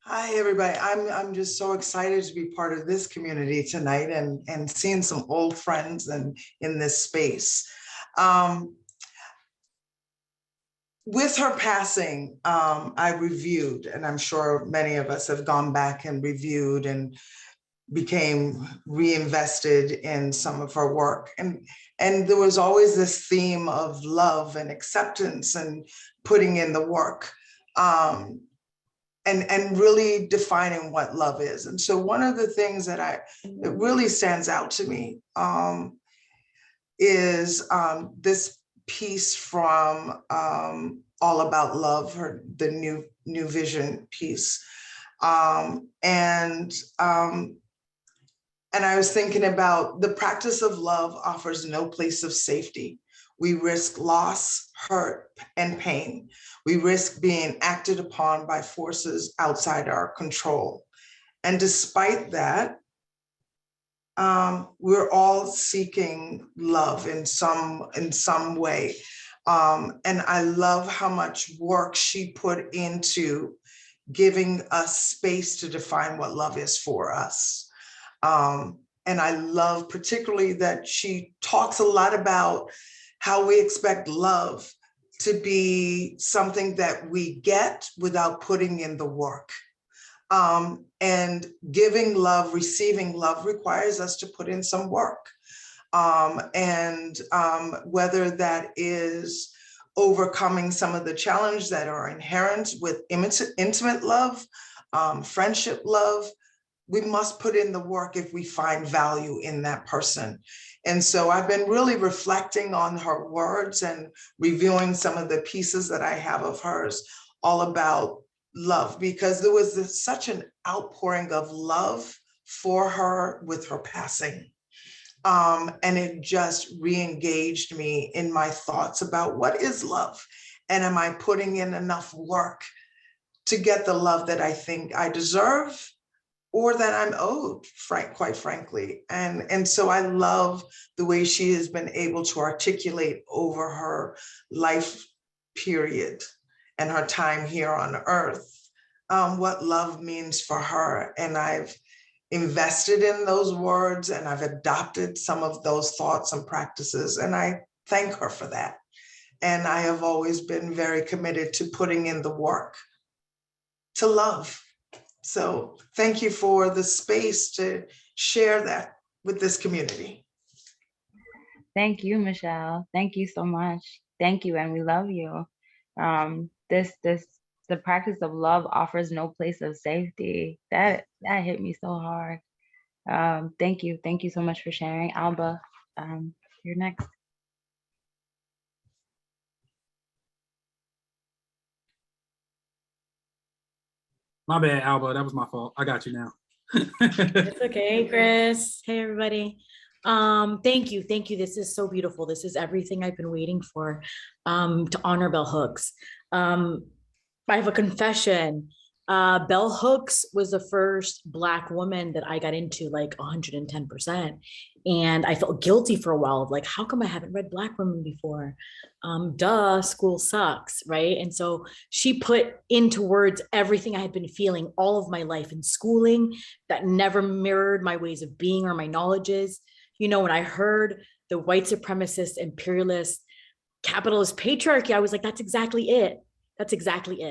Hi, everybody. I'm just so excited to be part of this community tonight and seeing some old friends and in this space. With her passing, I reviewed, and I'm sure many of us have gone back and reviewed and became reinvested in some of her work. And there was always this theme of love and acceptance and putting in the work. And really defining what love is. And so one of the things that really stands out to me is this piece from All About Love, the new vision piece. And I was thinking about the practice of love offers no place of safety. We risk loss, hurt, and pain. We risk being acted upon by forces outside our control. And despite that, we're all seeking love in some way. And I love how much work she put into giving us space to define what love is for us. And I love particularly that she talks a lot about how we expect love to be something that we get without putting in the work. And giving love, receiving love requires us to put in some work. Whether that is overcoming some of the challenges that are inherent with intimate love, friendship love, we must put in the work if we find value in that person. And so I've been really reflecting on her words and reviewing some of the pieces that I have of hers all about love, because there was such an outpouring of love for her with her passing. And it just re-engaged me in my thoughts about what is love? And am I putting in enough work to get the love that I think I deserve or that I'm owed, quite frankly. And so I love the way she has been able to articulate over her life period and her time here on earth, what love means for her. And I've invested in those words and I've adopted some of those thoughts and practices. And I thank her for that. And I have always been very committed to putting in the work to love. So thank you for the space to share that with this community. Thank you, Michelle. Thank you so much. Thank you, and we love you. The practice of love offers no place of safety. That hit me so hard. Thank you so much for sharing. Alba, you're next. My bad, Alba. That was my fault. I got you now. It's okay, Chris. Hey, everybody. Thank you. This is so beautiful. This is everything I've been waiting for, to honor Bell Hooks. I have a confession. Bell Hooks was the first Black woman that I got into like 110%. And I felt guilty for a while of like, how come I haven't read Black women before? Duh, school sucks, right? And so she put into words everything I had been feeling all of my life in schooling that never mirrored my ways of being or my knowledges. You know, when I heard the white supremacist, imperialist, capitalist patriarchy, I was like, that's exactly it. That's exactly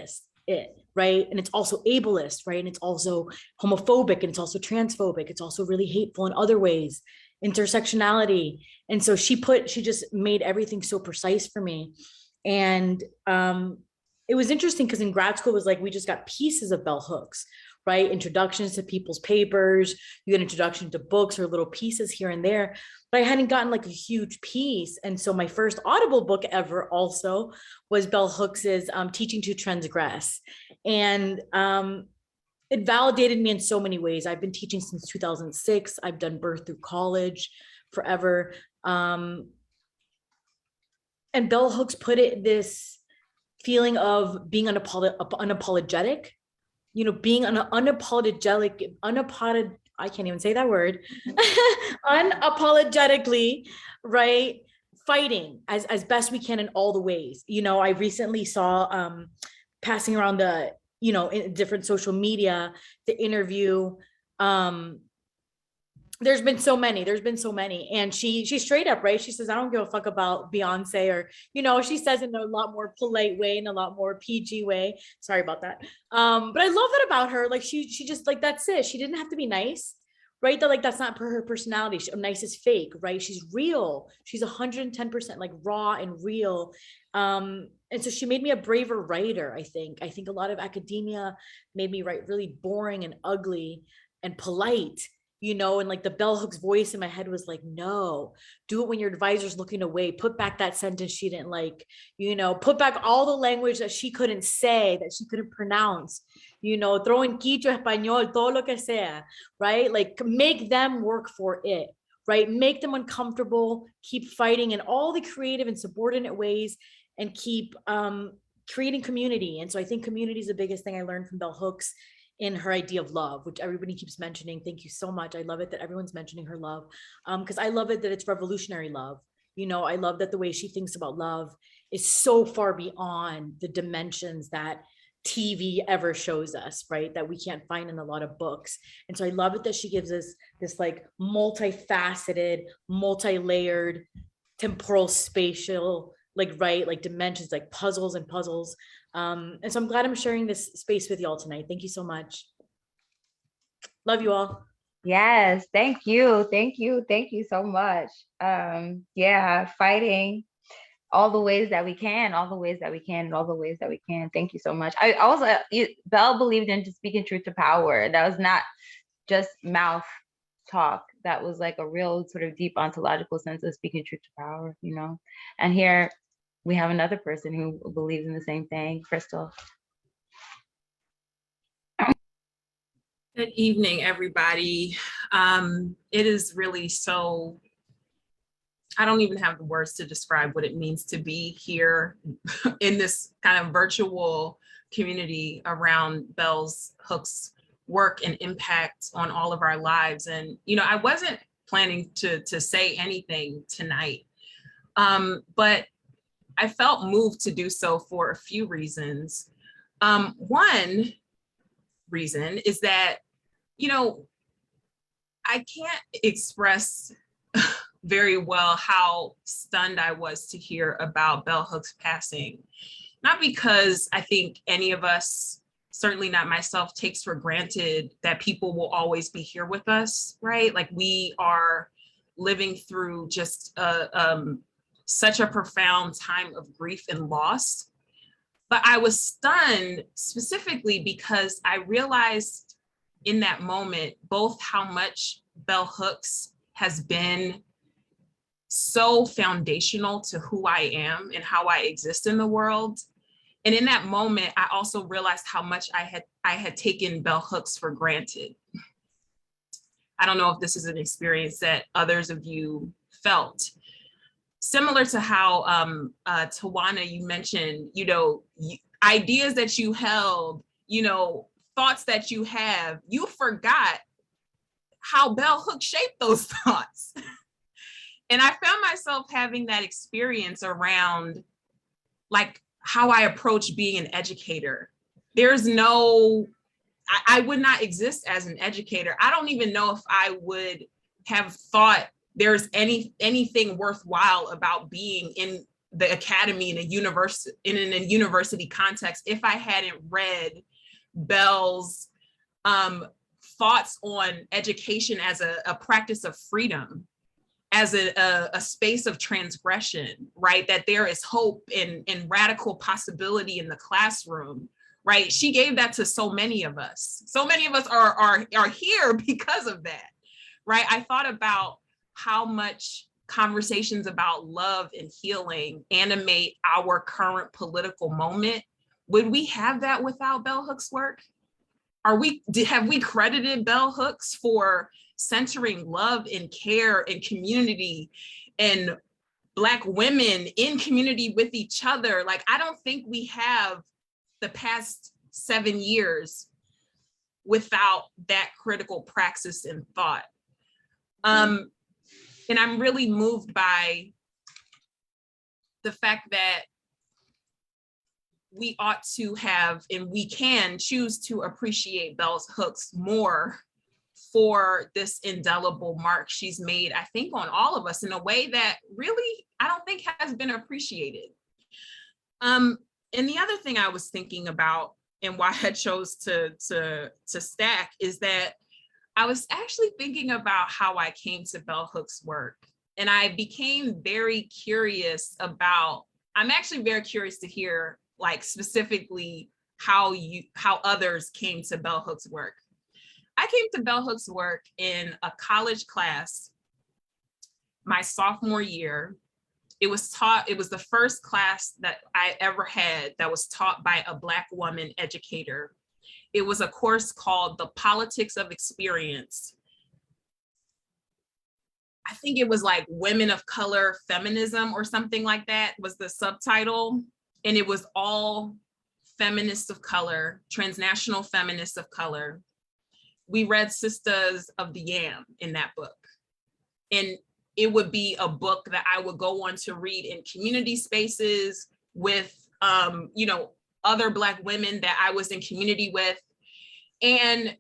it, right? And it's also ableist, right? And it's also homophobic, and it's also transphobic. It's also really hateful in other ways, intersectionality. And so she just made everything so precise for me. And it was interesting because in grad school, it was like, we just got pieces of Bell Hooks, right? Introductions to people's papers, you get introduction to books or little pieces here and there, but I hadn't gotten like a huge piece. And so my first Audible book ever also was Bell Hooks's Teaching to Transgress. And it validated me in so many ways. I've been teaching since 2006. I've done birth through college forever. And Bell Hooks put it this feeling of being unapologetic, you know, being I can't even say that word, unapologetically, right? Fighting as best we can in all the ways. You know, I recently saw passing around the, you know, in different social media, the interview. There's been so many. And she's straight up, right? She says, I don't give a fuck about Beyonce, or, you know, she says in a lot more polite way, in a lot more PG way. Sorry about that. But I love that about her. Like she just like, that's it. She didn't have to be nice, right? That like, that's not her personality. Nice is fake, right? She's real. She's 110% like raw and real. And so she made me a braver writer, I think. I think a lot of academia made me write really boring and ugly and polite, you know, and like the bell hooks voice in my head was like, no, do it when your advisor's looking away, put back that sentence she didn't like, you know, put back all the language that she couldn't say, that she couldn't pronounce, you know, throw in quicho, español, todo lo que sea, right? Like make them work for it, right? Make them uncomfortable, keep fighting in all the creative and subordinate ways, and keep creating community. And so I think community is the biggest thing I learned from bell hooks in her idea of love, which everybody keeps mentioning. Thank you so much. I love it that everyone's mentioning her love, because I love it that it's revolutionary love. You know, I love that the way she thinks about love is so far beyond the dimensions that TV ever shows us, right? That we can't find in a lot of books. And so I love it that she gives us this like multifaceted, multi-layered, temporal, spatial, like, right, like dimensions, like puzzles and puzzles. And so I'm glad I'm sharing this space with y'all tonight. Thank you so much. Love you all. Yes, thank you. Thank you so much. Yeah, fighting all the ways that we can, all the ways that we can, all the ways that we can. Thank you so much. I also, Belle believed in just speaking truth to power. That was not just mouth talk. That was like a real sort of deep ontological sense of speaking truth to power, you know? And here we have another person who believes in the same thing, Crystal. Good evening, everybody. It is really so, I don't even have the words to describe what it means to be here in this kind of virtual community around Bell's Hooks' work and impact on all of our lives. And, you know, I wasn't planning to say anything tonight, but I felt moved to do so for a few reasons. One reason is that, you know, I can't express very well how stunned I was to hear about Bell Hooks passing. Not because I think any of us, certainly not myself, takes for granted that people will always be here with us, right? Like we are living through just such a profound time of grief and loss. But I was stunned specifically because I realized in that moment, both how much Bell Hooks has been so foundational to who I am and how I exist in the world. And in that moment, I also realized how much I had taken Bell Hooks for granted. I don't know if this is an experience that others of you felt. Similar to how Tawana, you mentioned, you know, ideas that you held, you know, thoughts that you have, you forgot how Bell Hooks shaped those thoughts. And I found myself having that experience around like how I approach being an educator. There's no, I would not exist as an educator. I don't even know if I would have thought there's anything worthwhile about being in the academy in a university context if I hadn't read Bell's thoughts on education as a practice of freedom, as a space of transgression, right? That there is hope and radical possibility in the classroom, right? She gave that to so many of us. So many of us are here because of that, right? I thought about how much conversations about love and healing animate our current political moment. Would we have that without Bell Hooks' work? Have we credited Bell Hooks for centering love and care and community and Black women in community with each other. Like, I don't think we have the past 7 years without that critical praxis and thought. And I'm really moved by the fact that we ought to have, and we can choose to appreciate Bell Hooks more for this indelible mark she's made, I think, on all of us in a way that really, I don't think has been appreciated. And the other thing I was thinking about and why I chose to stack is that I was actually thinking about how I came to Bell Hooks' work. And I became very curious about, I'm actually very curious to hear, like, specifically how others came to Bell Hooks' work. I came to Bell Hooks' work in a college class my sophomore year. It was the first class that I ever had that was taught by a Black woman educator. It was a course called The Politics of Experience. I think it was like Women of Color Feminism or something like that was the subtitle. And it was all feminists of color, transnational feminists of color. We read Sisters of the Yam in that book. And it would be a book that I would go on to read in community spaces with, other Black women that I was in community with. And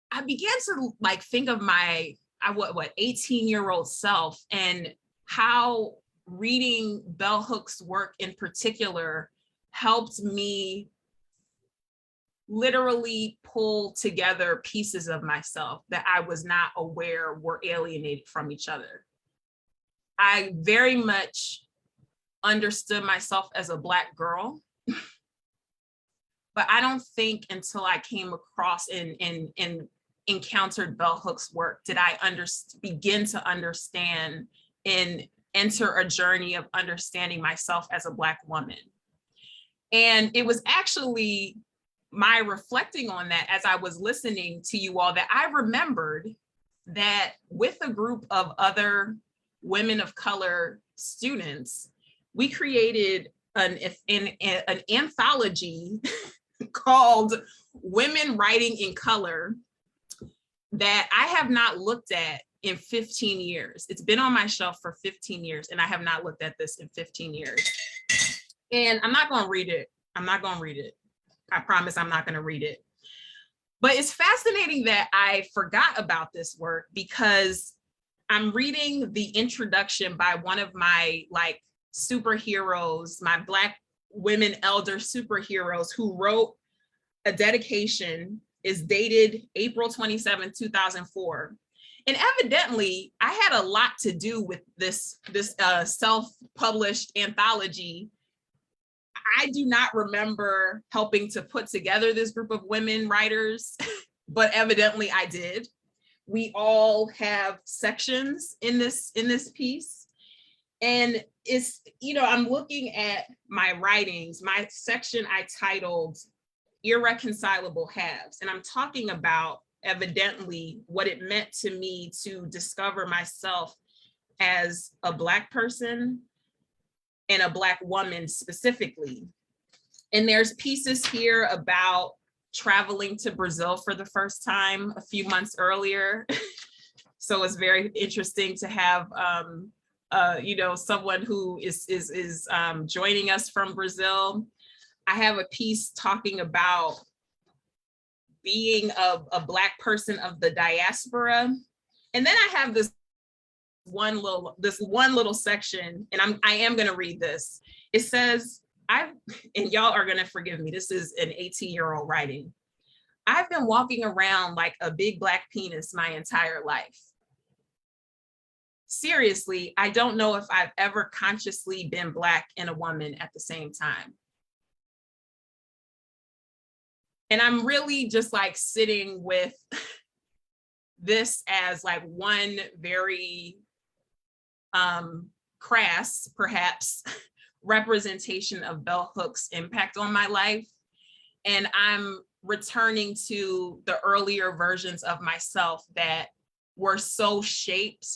I began to think of my 18-year-old self and how reading Bell Hooks' work in particular helped me literally pull together pieces of myself that I was not aware were alienated from each other. I very much understood myself as a Black girl, but I don't think until I came across and encountered Bell Hooks' work did I begin to understand and enter a journey of understanding myself as a Black woman. And it was actually my reflecting on that as I was listening to you all that I remembered that with a group of other women of color students, we created an anthology called Women Writing in Color that I have not looked at in 15 years. It's been on my shelf for 15 years and I have not looked at this in 15 years. And I'm not gonna read it. I promise I'm not gonna read it. But it's fascinating that I forgot about this work because I'm reading the introduction by one of my superheroes, my Black women elder superheroes who wrote a dedication, is dated April 27, 2004. And evidently I had a lot to do with this self-published anthology. I do not remember helping to put together this group of women writers, but evidently I did. We all have sections in this piece. And it's, I'm looking at my writings, my section I titled Irreconcilable Halves. And I'm talking about evidently what it meant to me to discover myself as a Black person and a Black woman specifically. And there's pieces here about traveling to Brazil for the first time a few months earlier. So it's very interesting to have someone who is joining us from Brazil. I have a piece talking about being a Black person of the diaspora. And then I have this one little section, and I am gonna read this. It says, and y'all are gonna forgive me, this is an 18-year-old writing. I've been walking around like a big Black penis my entire life. Seriously, I don't know if I've ever consciously been Black and a woman at the same time. And I'm really just sitting with this as one very crass, perhaps, representation of Bell Hooks' impact on my life. And I'm returning to the earlier versions of myself that were so shaped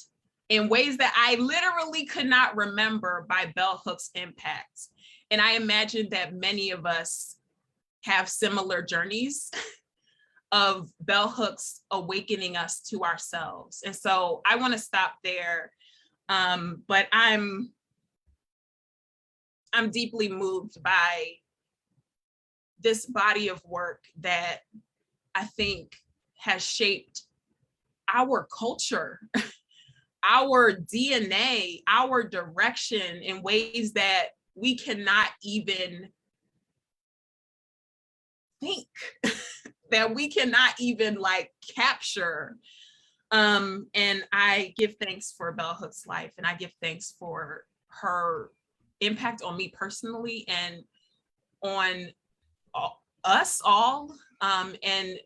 in ways that I literally could not remember by bell hooks' impact. And I imagine that many of us have similar journeys of bell hooks awakening us to ourselves. And so I want to stop there. But I'm deeply moved by this body of work that I think has shaped our culture, our DNA, our direction in ways that we cannot even think, that we cannot even like capture. And I give thanks for bell hooks' life, and I give thanks for her impact on me personally and on us all, and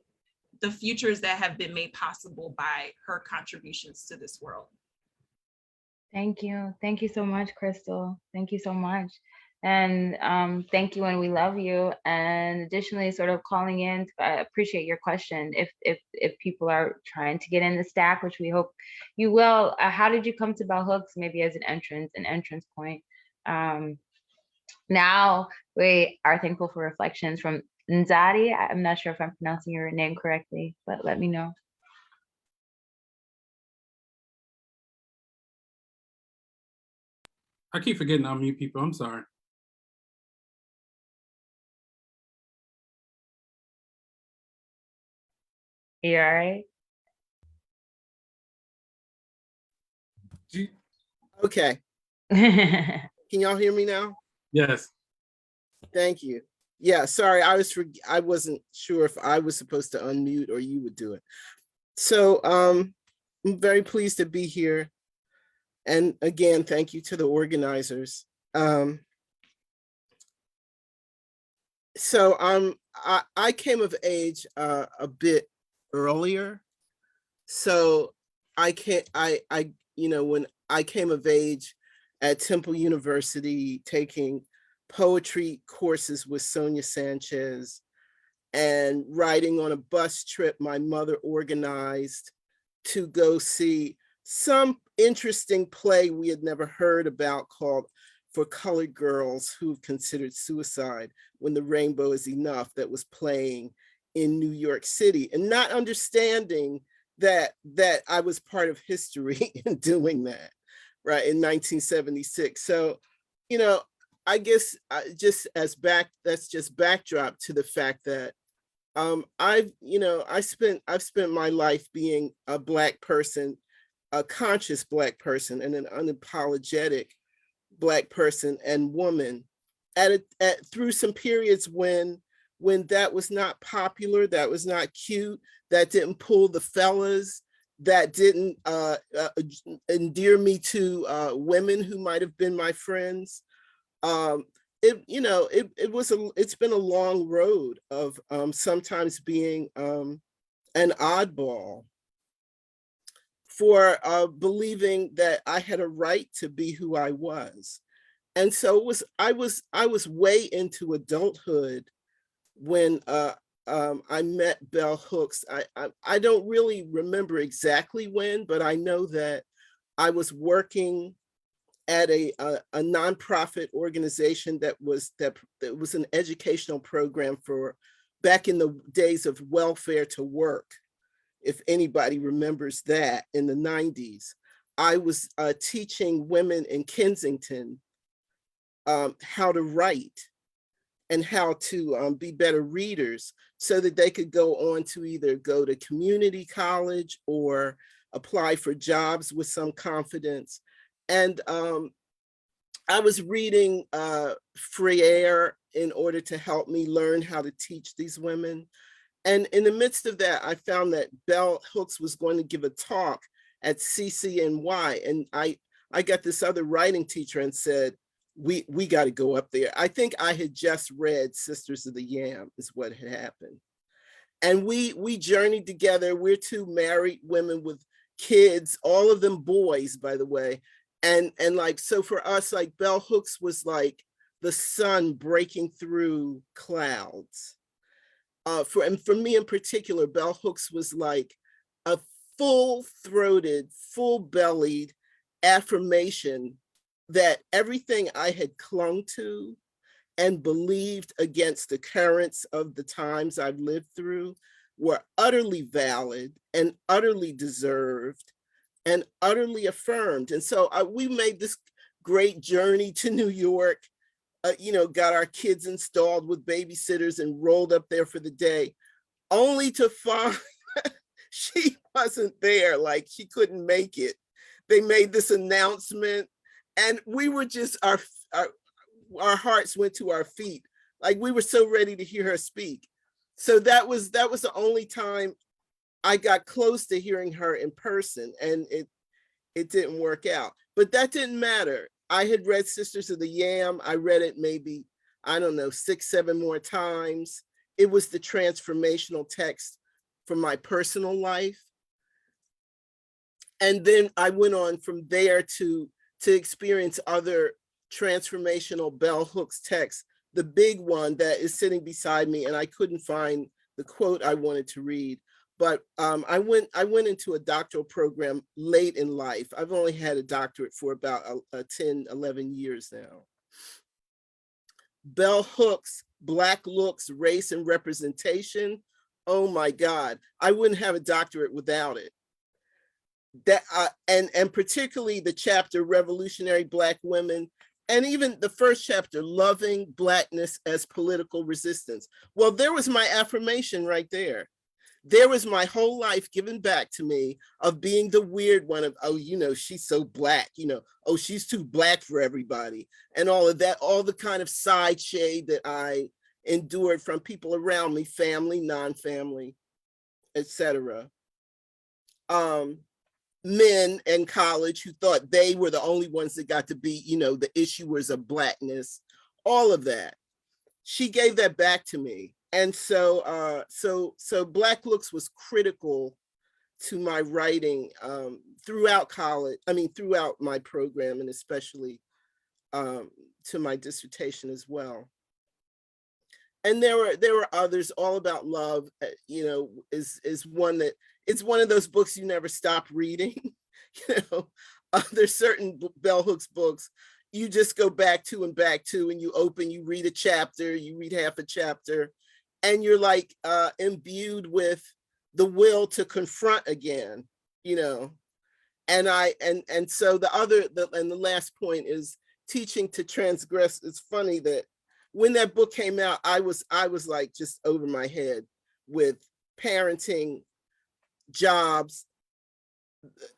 the futures that have been made possible by her contributions to this world. Thank you. Thank you so much, Crystal. Thank you so much. And thank you, and we love you. And additionally, sort of calling in, I appreciate your question. If people are trying to get in the stack, which we hope you will, how did you come to bell hooks? Maybe as an entrance point. Now we are thankful for reflections from Nzadi. I'm not sure if I'm pronouncing your name correctly, but let me know. I keep forgetting to unmute people. I'm sorry. You all right? Okay. Can y'all hear me now? Yes. Thank you. Yeah, sorry, I wasn't sure if I was supposed to unmute or you would do it. So I'm very pleased to be here. And again, thank you to the organizers. So I came of age a bit earlier. So when I came of age at Temple University, taking poetry courses with Sonia Sanchez and riding on a bus trip my mother organized to go see some interesting play we had never heard about called For Colored Girls Who've Considered Suicide When the Rainbow Is Enough, that was playing in New York City, and not understanding that I was part of history in doing that, right, in 1976. So, I guess that's just backdrop to the fact that I've spent my life being a Black person, a conscious Black person, and an unapologetic Black person and woman through some periods when that was not popular, that was not cute, that didn't pull the fellas, that didn't endear me to women who might have been my friends. It's been a long road of sometimes being an oddball, for believing that I had a right to be who I was. And so I was way into adulthood when I met bell hooks. I don't really remember exactly when, but I know that I was working at a nonprofit organization that was an educational program for back in the days of welfare to work. If anybody remembers that, in the 90s, I was teaching women in Kensington how to write and how to be better readers so that they could go on to either go to community college or apply for jobs with some confidence. And I was reading Freire in order to help me learn how to teach these women. And in the midst of that, I found that bell hooks was going to give a talk at CCNY. And I got this other writing teacher and said, we got to go up there. I think I had just read Sisters of the Yam is what had happened. And we journeyed together. We're two married women with kids, all of them boys, by the way. And like, so for us, like bell hooks was like the sun breaking through clouds. For me in particular, bell hooks was like a full-throated, full-bellied, affirmation that everything I had clung to and believed against the currents of the times I've lived through were utterly valid and utterly deserved and utterly affirmed. And so we made this great journey to New York, got our kids installed with babysitters and rolled up there for the day, only to find she wasn't there, like she couldn't make it. They made this announcement and we were just, our hearts went to our feet. Like we were so ready to hear her speak. So that was the only time I got close to hearing her in person, and it didn't work out. But that didn't matter. I had read Sisters of the Yam. I read it maybe, I don't know, 6, 7 more times. It was the transformational text for my personal life. And then I went on from there to experience other transformational bell hooks texts. The big one that is sitting beside me, and I couldn't find the quote I wanted to read, but I went into a doctoral program late in life. I've only had a doctorate for about 10, 11 years now. Bell hooks, Black looks, race and representation. Oh my God, I wouldn't have a doctorate without it. That and particularly the chapter Revolutionary Black Women, and even the first chapter, Loving Blackness as Political Resistance. Well, there was my affirmation right there. There was my whole life given back to me of being the weird one of, oh, she's so Black, oh, she's too Black for everybody. And all of that, all the kind of side shade that I endured from people around me, family, non-family, etc. Men in college who thought they were the only ones that got to be, the issuers of Blackness, all of that. She gave that back to me. And so Black Looks was critical to my writing throughout college, throughout my program, and especially to my dissertation as well. And there were others. All About Love, is one that, it's one of those books you never stop reading. There's certain bell hooks books you just go back to, and you open, you read a chapter, you read half a chapter, and you're like imbued with the will to confront again, And so the last point is Teaching to Transgress. It's funny that when that book came out, I was like just over my head with parenting, jobs,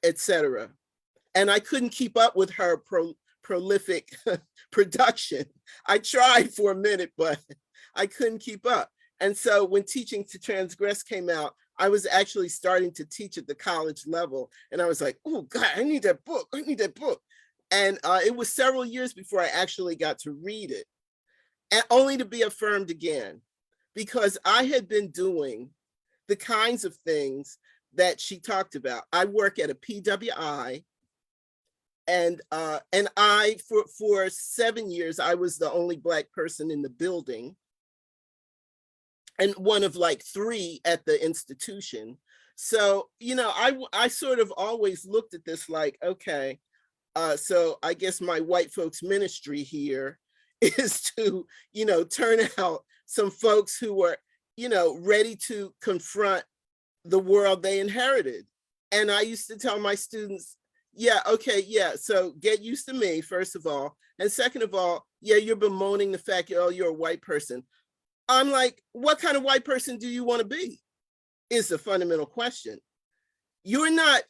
etc. And I couldn't keep up with her prolific production. I tried for a minute, but I couldn't keep up. And so when Teaching to Transgress came out, I was actually starting to teach at the college level. And I was like, oh God, I need that book. And it was several years before I actually got to read it, and only to be affirmed again, because I had been doing the kinds of things that she talked about. I work at a PWI, and I, for 7 years, I was the only Black person in the building, and one of like 3 at the institution. So, I sort of always looked at this like, okay, so I guess my white folks ministry here is to, turn out some folks who are, ready to confront the world they inherited. And I used to tell my students, so get used to me, first of all. And second of all, you're bemoaning the fact, you're a white person. I'm like, what kind of white person do you want to be? Is the fundamental question. You're not,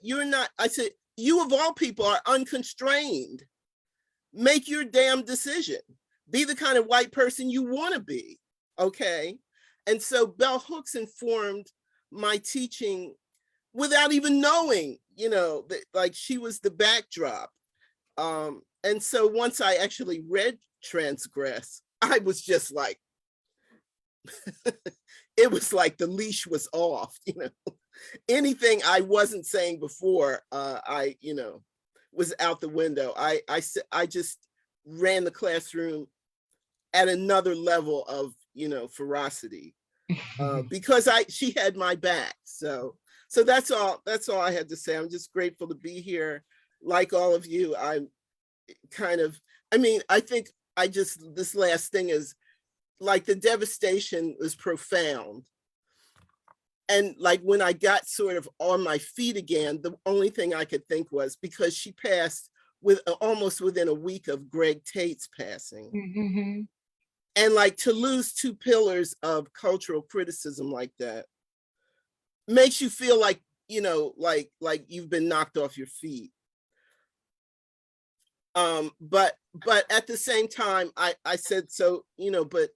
I said, you of all people are unconstrained. Make your damn decision. Be the kind of white person you want to be, okay? And so bell hooks informed my teaching without even knowing, that like she was the backdrop. And so once I actually read Transgress, I was just like, it was like the leash was off, Anything I wasn't saying before, I was out the window. I just ran the classroom at another level of, ferocity, because she had my back. So that's all I had to say. I'm just grateful to be here like all of you, I'm kind of, I mean, I think this last thing is like the devastation was profound. And like when I got sort of on my feet again, the only thing I could think was because she passed with almost within a week of Greg Tate's passing. Mm-hmm. And like to lose two pillars of cultural criticism like that makes you feel like, you know, like you've been knocked off your feet. But at the same time, I said, so, you know, but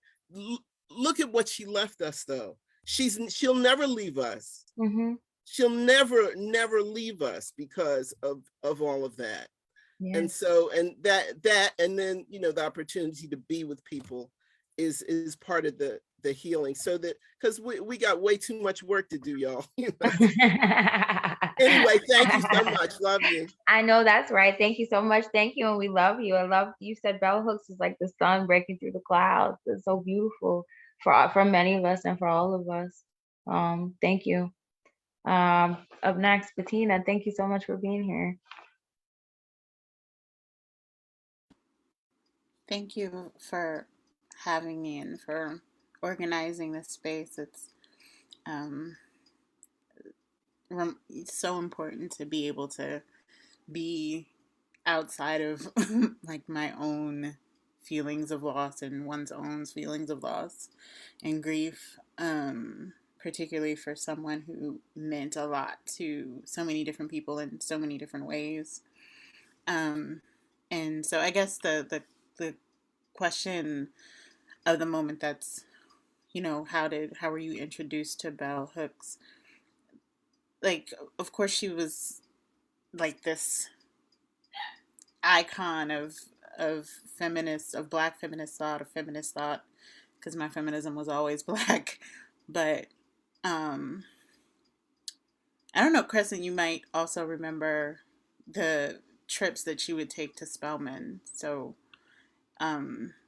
look at what she left us though. She'll never leave us. Mm-hmm. She'll never leave us because of all of that. Yeah. And so, and that, and then, you know, the opportunity to be with people is part of the healing. So that, because we got way too much work to do, y'all. You know? Anyway, thank you so much. Love you. I know that's right. Thank you so much. Thank you. And we love you. I love you said bell hooks is like the sun breaking through the clouds. It's so beautiful for many of us and for all of us. Thank you. Up next, Bettina, thank you so much for being here. Thank you for having me and for organizing this space. It's so important to be able to be outside of like my own feelings of loss and one's own feelings of loss and grief, particularly for someone who meant a lot to so many different people in so many different ways. And so I guess the question of the moment, that's, you know, how were you introduced to bell hooks? Like, of course she was like this icon of feminist, of Black feminist thought, because my feminism was always Black. But I don't know, Crescent, you might also remember the trips that she would take to Spelman. So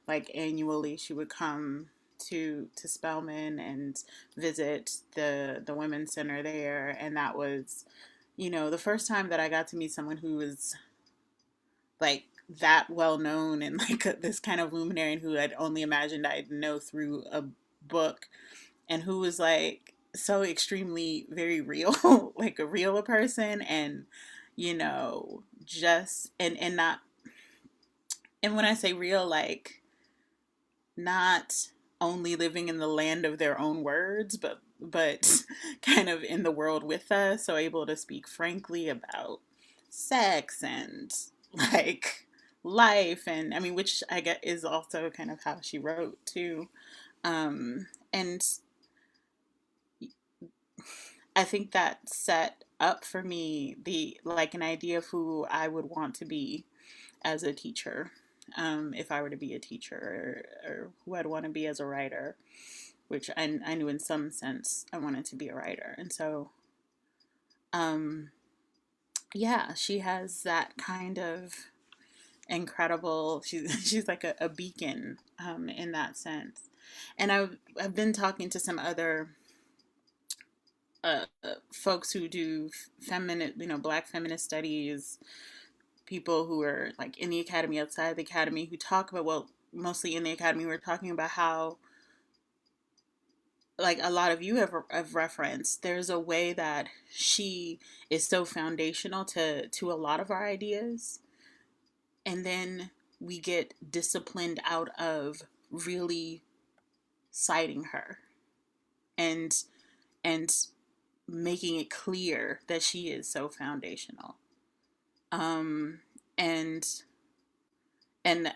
like annually she would come to Spelman and visit the women's center there. And that was, you know, the first time that I got to meet someone who was like that well known and like this kind of luminary, and who I'd only imagined I'd know through a book, and who was like so extremely very real, like a real person, and you know, just and not, and when I say real, like not only living in the land of their own words, but kind of in the world with us, so able to speak frankly about sex and like life, and I mean, which I get is also kind of how she wrote too. And I think that set up for me the like an idea of who I would want to be as a teacher, if I were to be a teacher, or who I'd want to be as a writer, which I knew in some sense I wanted to be a writer. And so yeah, she has that kind of incredible, she's like a beacon in that sense. And I've been talking to some other folks who do feminine, you know, Black feminist studies, people who are like in the academy, outside the academy, who talk about, well, mostly in the academy, we're talking about how, like a lot of you have referenced, there's a way that she is so foundational to a lot of our ideas. And then we get disciplined out of really citing her and making it clear that she is so foundational. And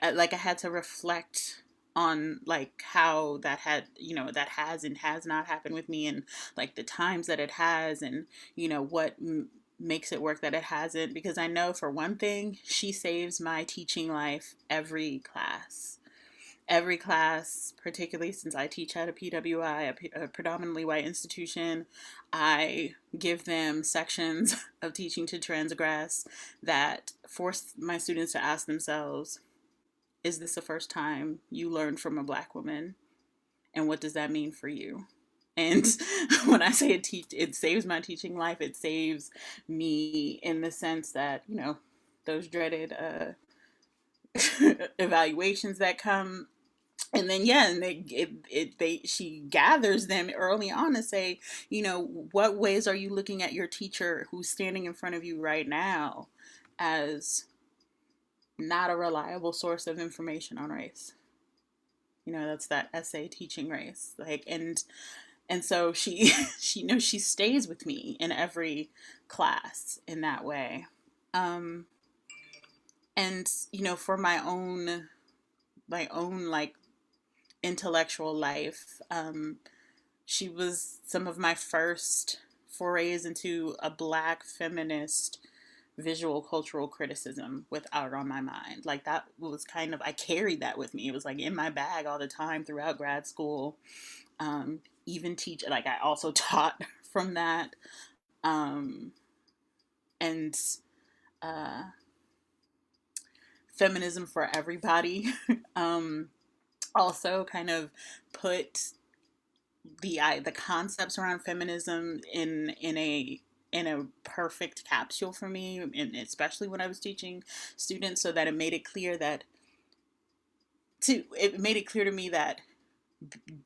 like I had to reflect on like how that had, you know, that has and has not happened with me, and like the times that it has, and you know what makes it work that it hasn't, because I know for one thing, she saves my teaching life every class, particularly since I teach at a PWI, a predominantly white institution. I give them sections of teaching to transgress that force my students to ask themselves, is this the first time you learned from a Black woman? And what does that mean for you? And when I say it saves my teaching life, it saves me in the sense that, you know, those dreaded evaluations that come. And then she gathers them early on to say, you know, what ways are you looking at your teacher who's standing in front of you right now as not a reliable source of information on race? You know, that's that essay teaching race. Like, and so she she stays with me in every class in that way. And you know, for my own like intellectual life, she was some of my first forays into a Black feminist visual cultural criticism with Out on My Mind. Like, that was kind of, I carried that with me. It was like in my bag all the time throughout grad school. Even like I also taught from that. And Feminism for Everybody also kind of put the concepts around feminism in a perfect capsule for me, and especially when I was teaching students, so that it made it clear to me that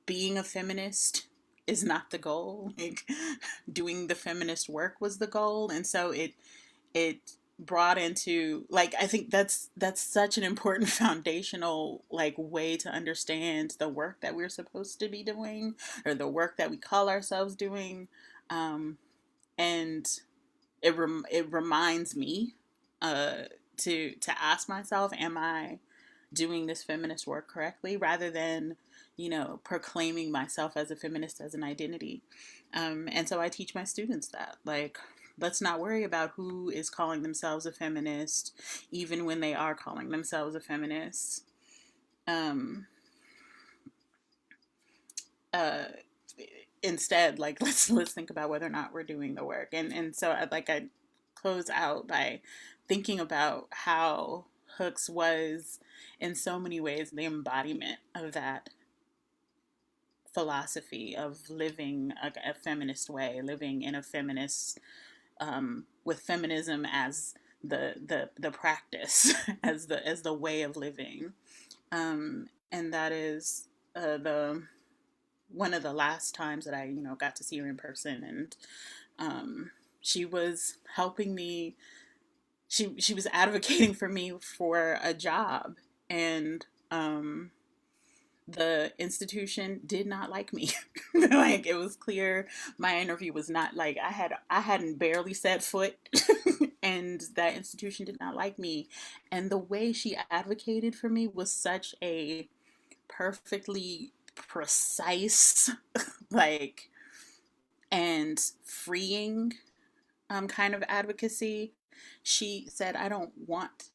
being a feminist is not the goal. Like, doing the feminist work was the goal. And so it brought into, like, I think that's such an important foundational like way to understand the work that we're supposed to be doing, or the work that we call ourselves doing. And it reminds me to ask myself, am I doing this feminist work correctly, rather than, you know, proclaiming myself as a feminist as an identity. And so I teach my students that, like, let's not worry about who is calling themselves a feminist, even when they are calling themselves a feminist. Instead, like, let's think about whether or not we're doing the work. And so I close out by thinking about how Hooks was, in so many ways, the embodiment of that philosophy of living a feminist way, living in a feminist, with feminism as the practice, as the way of living. And that is the one of the last times that I, you know, got to see her in person. And she was helping me. She was advocating for me for a job, and the institution did not like me. Like, it was clear my interview was not, like, I hadn't barely set foot and that institution did not like me. And the way she advocated for me was such a perfectly precise, like, and freeing kind of advocacy. She said, I don't want,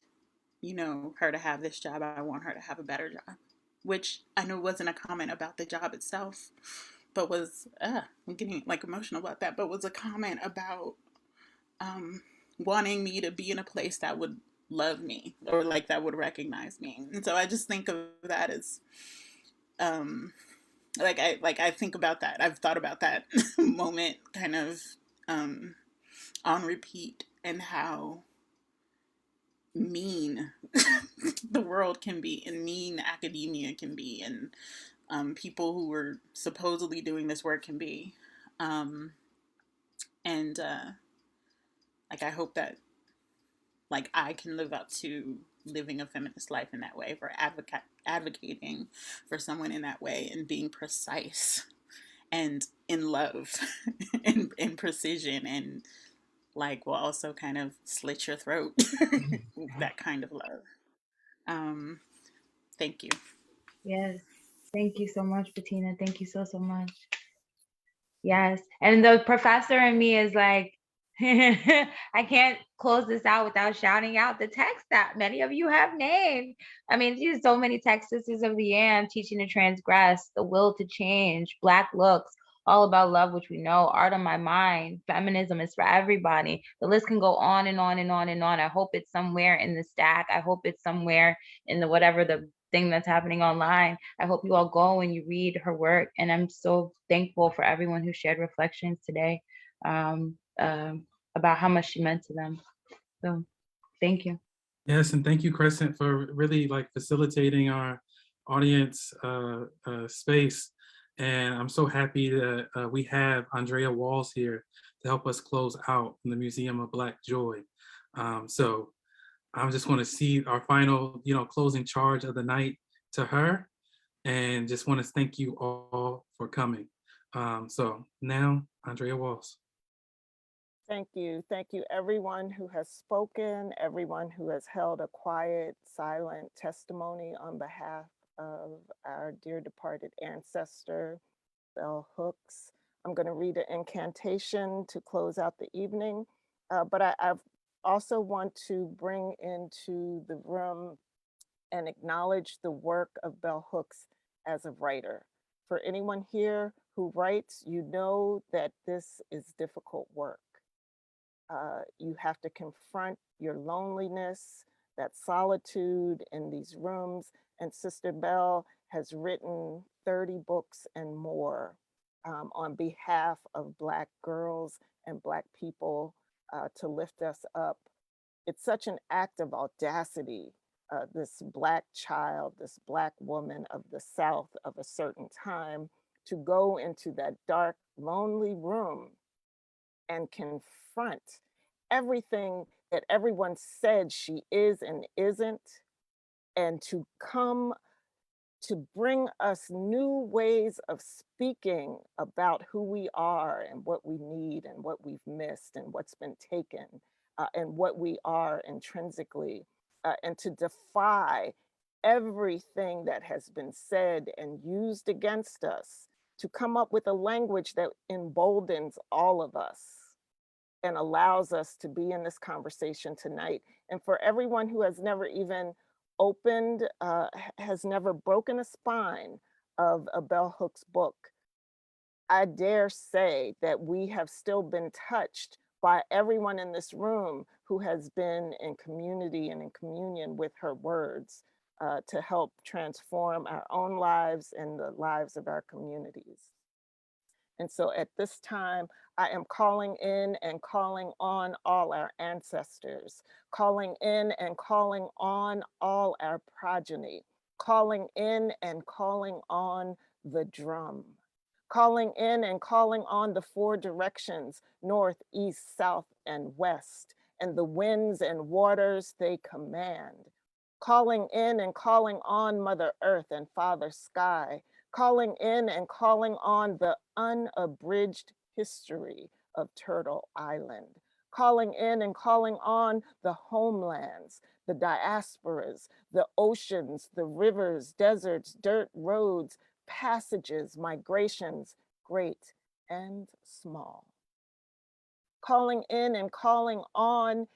you know, her to have this job. I want her to have a better job. Which I know wasn't a comment about the job itself, but was, I'm getting like emotional about that, but was a comment about wanting me to be in a place that would love me, or like that would recognize me. And so I just think of that as, I think about that. I've thought about that moment kind of on repeat, and how mean the world can be, and mean academia can be, and people who were supposedly doing this work can be. And like, I hope that, like, I can live up to living a feminist life in that way, for advocating for someone in that way, and being precise and in love and in precision, and like will also kind of slit your throat. That kind of love. Thank you. Yes. Thank you so much, Bettina. Thank you so much. Yes. And the professor in me is like, I can't close this out without shouting out the text that many of you have named. I mean, these are so many texts. Sisters of the Yam, Teaching to Transgress, The Will to Change, Black Looks, All About Love, which we know, Art on My Mind, Feminism is for Everybody. The list can go on and on and on and on. I hope it's somewhere in the stack. I hope it's somewhere in the whatever the thing that's happening online. I hope you all go and you read her work. And I'm so thankful for everyone who shared reflections today about how much she meant to them. So thank you. Yes, and thank you, Crescent, for really like facilitating our audience space. And I'm so happy that we have Andrea Walls here to help us close out from the Museum of Black Joy. So I'm just going to see our final, closing charge of the night to her, and just want to thank you all for coming. So now, Andrea Walls. Thank you. Thank you, everyone who has spoken, everyone who has held a quiet, silent testimony on behalf of our dear departed ancestor, Bell Hooks. I'm going to read an incantation to close out the evening, but I've also want to bring into the room and acknowledge the work of Bell Hooks as a writer. For anyone here who writes, you know that this is difficult work. You have to confront your loneliness, that solitude in these rooms. And Sister Bell has written 30 books and more on behalf of Black girls and Black people to lift us up. It's such an act of audacity, this Black child, this Black woman of the South of a certain time, to go into that dark, lonely room and confront everything that everyone said she is and isn't, and to come to bring us new ways of speaking about who we are and what we need and what we've missed and what's been taken and what we are intrinsically, and to defy everything that has been said and used against us, to come up with a language that emboldens all of us and allows us to be in this conversation tonight. And for everyone who has never even opened, has never broken a spine of a Bell Hooks book, I dare say that we have still been touched by everyone in this room who has been in community and in communion with her words to help transform our own lives and the lives of our communities. And so at this time, I am calling in and calling on all our ancestors, calling in and calling on all our progeny, calling in and calling on the drum, calling in and calling on the four directions, north, east, south, and west, and the winds and waters they command, calling in and calling on Mother Earth and Father Sky, calling in and calling on the unabridged history of Turtle Island, calling in and calling on the homelands, the diasporas, the oceans, the rivers, deserts, dirt roads, passages, migrations, great and small. Calling in and calling on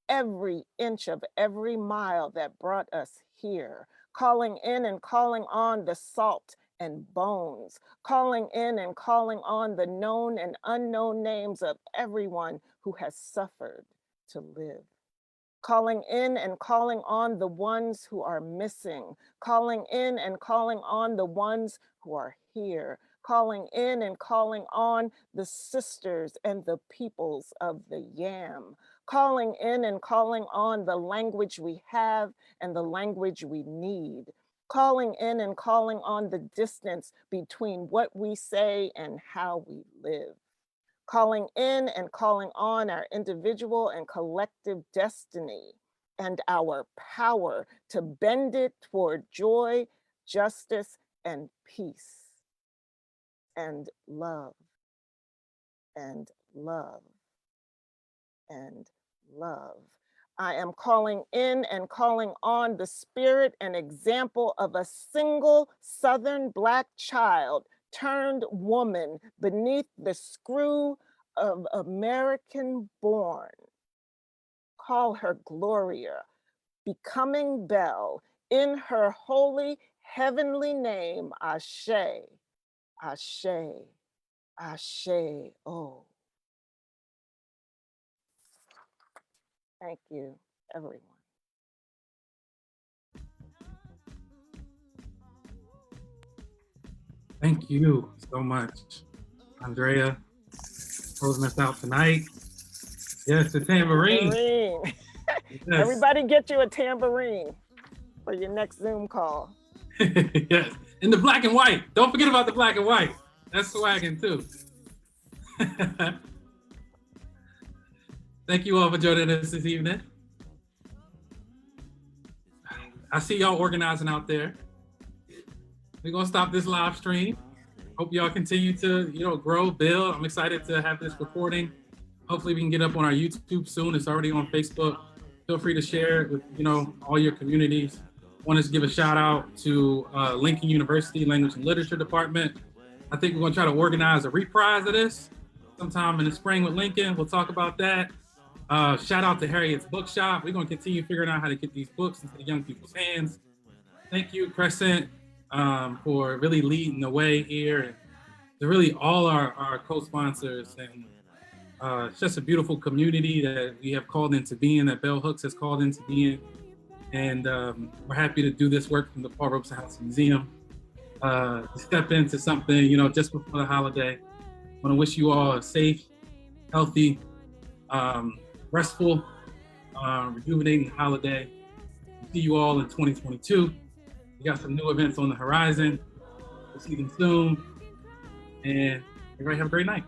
every inch of every mile that brought us here, calling in and calling on the salt and bones, calling in and calling on the known and unknown names of everyone who has suffered to live, calling in and calling on the ones who are missing, calling in and calling on the ones who are here, calling in and calling on the sisters and the peoples of the Yam, calling in and calling on the language we have and the language we need, calling in and calling on the distance between what we say and how we live, calling in and calling on our individual and collective destiny and our power to bend it toward joy, justice, and peace, and love, and love, and love. I am calling in and calling on the spirit and example of a single Southern Black child turned woman beneath the screw of American born. Call her Gloria, becoming Bell, in her holy heavenly name, Ashe, Ashe, Ashe, oh. Thank you, everyone. Thank you so much, Andrea, closing us out tonight. Yes, the tambourine. Yes. Everybody get you a tambourine for your next Zoom call. Yes, and the black and white. Don't forget about the black and white. That's swagging too. Thank you all for joining us this evening. I see y'all organizing out there. We're gonna stop this live stream. Hope y'all continue to, grow, build. I'm excited to have this recording. Hopefully we can get up on our YouTube soon. It's already on Facebook. Feel free to share it with, all your communities. Want to give a shout out to Lincoln University Language and Literature Department. I think we're gonna try to organize a reprise of this sometime in the spring with Lincoln. We'll talk about that. Shout out to Harriett's Bookshop. We're gonna continue figuring out how to get these books into the young people's hands. Thank you, Crescent, for really leading the way here, and to really all our co-sponsors. And it's just a beautiful community that we have called into being, that Bell Hooks has called into being. And we're happy to do this work from the Paul Robeson House Museum. To step into something, just before the holiday. I want to wish you all a safe, healthy, restful, rejuvenating holiday. See you all in 2022. We got some new events on the horizon. We'll see them soon. And everybody have a great night.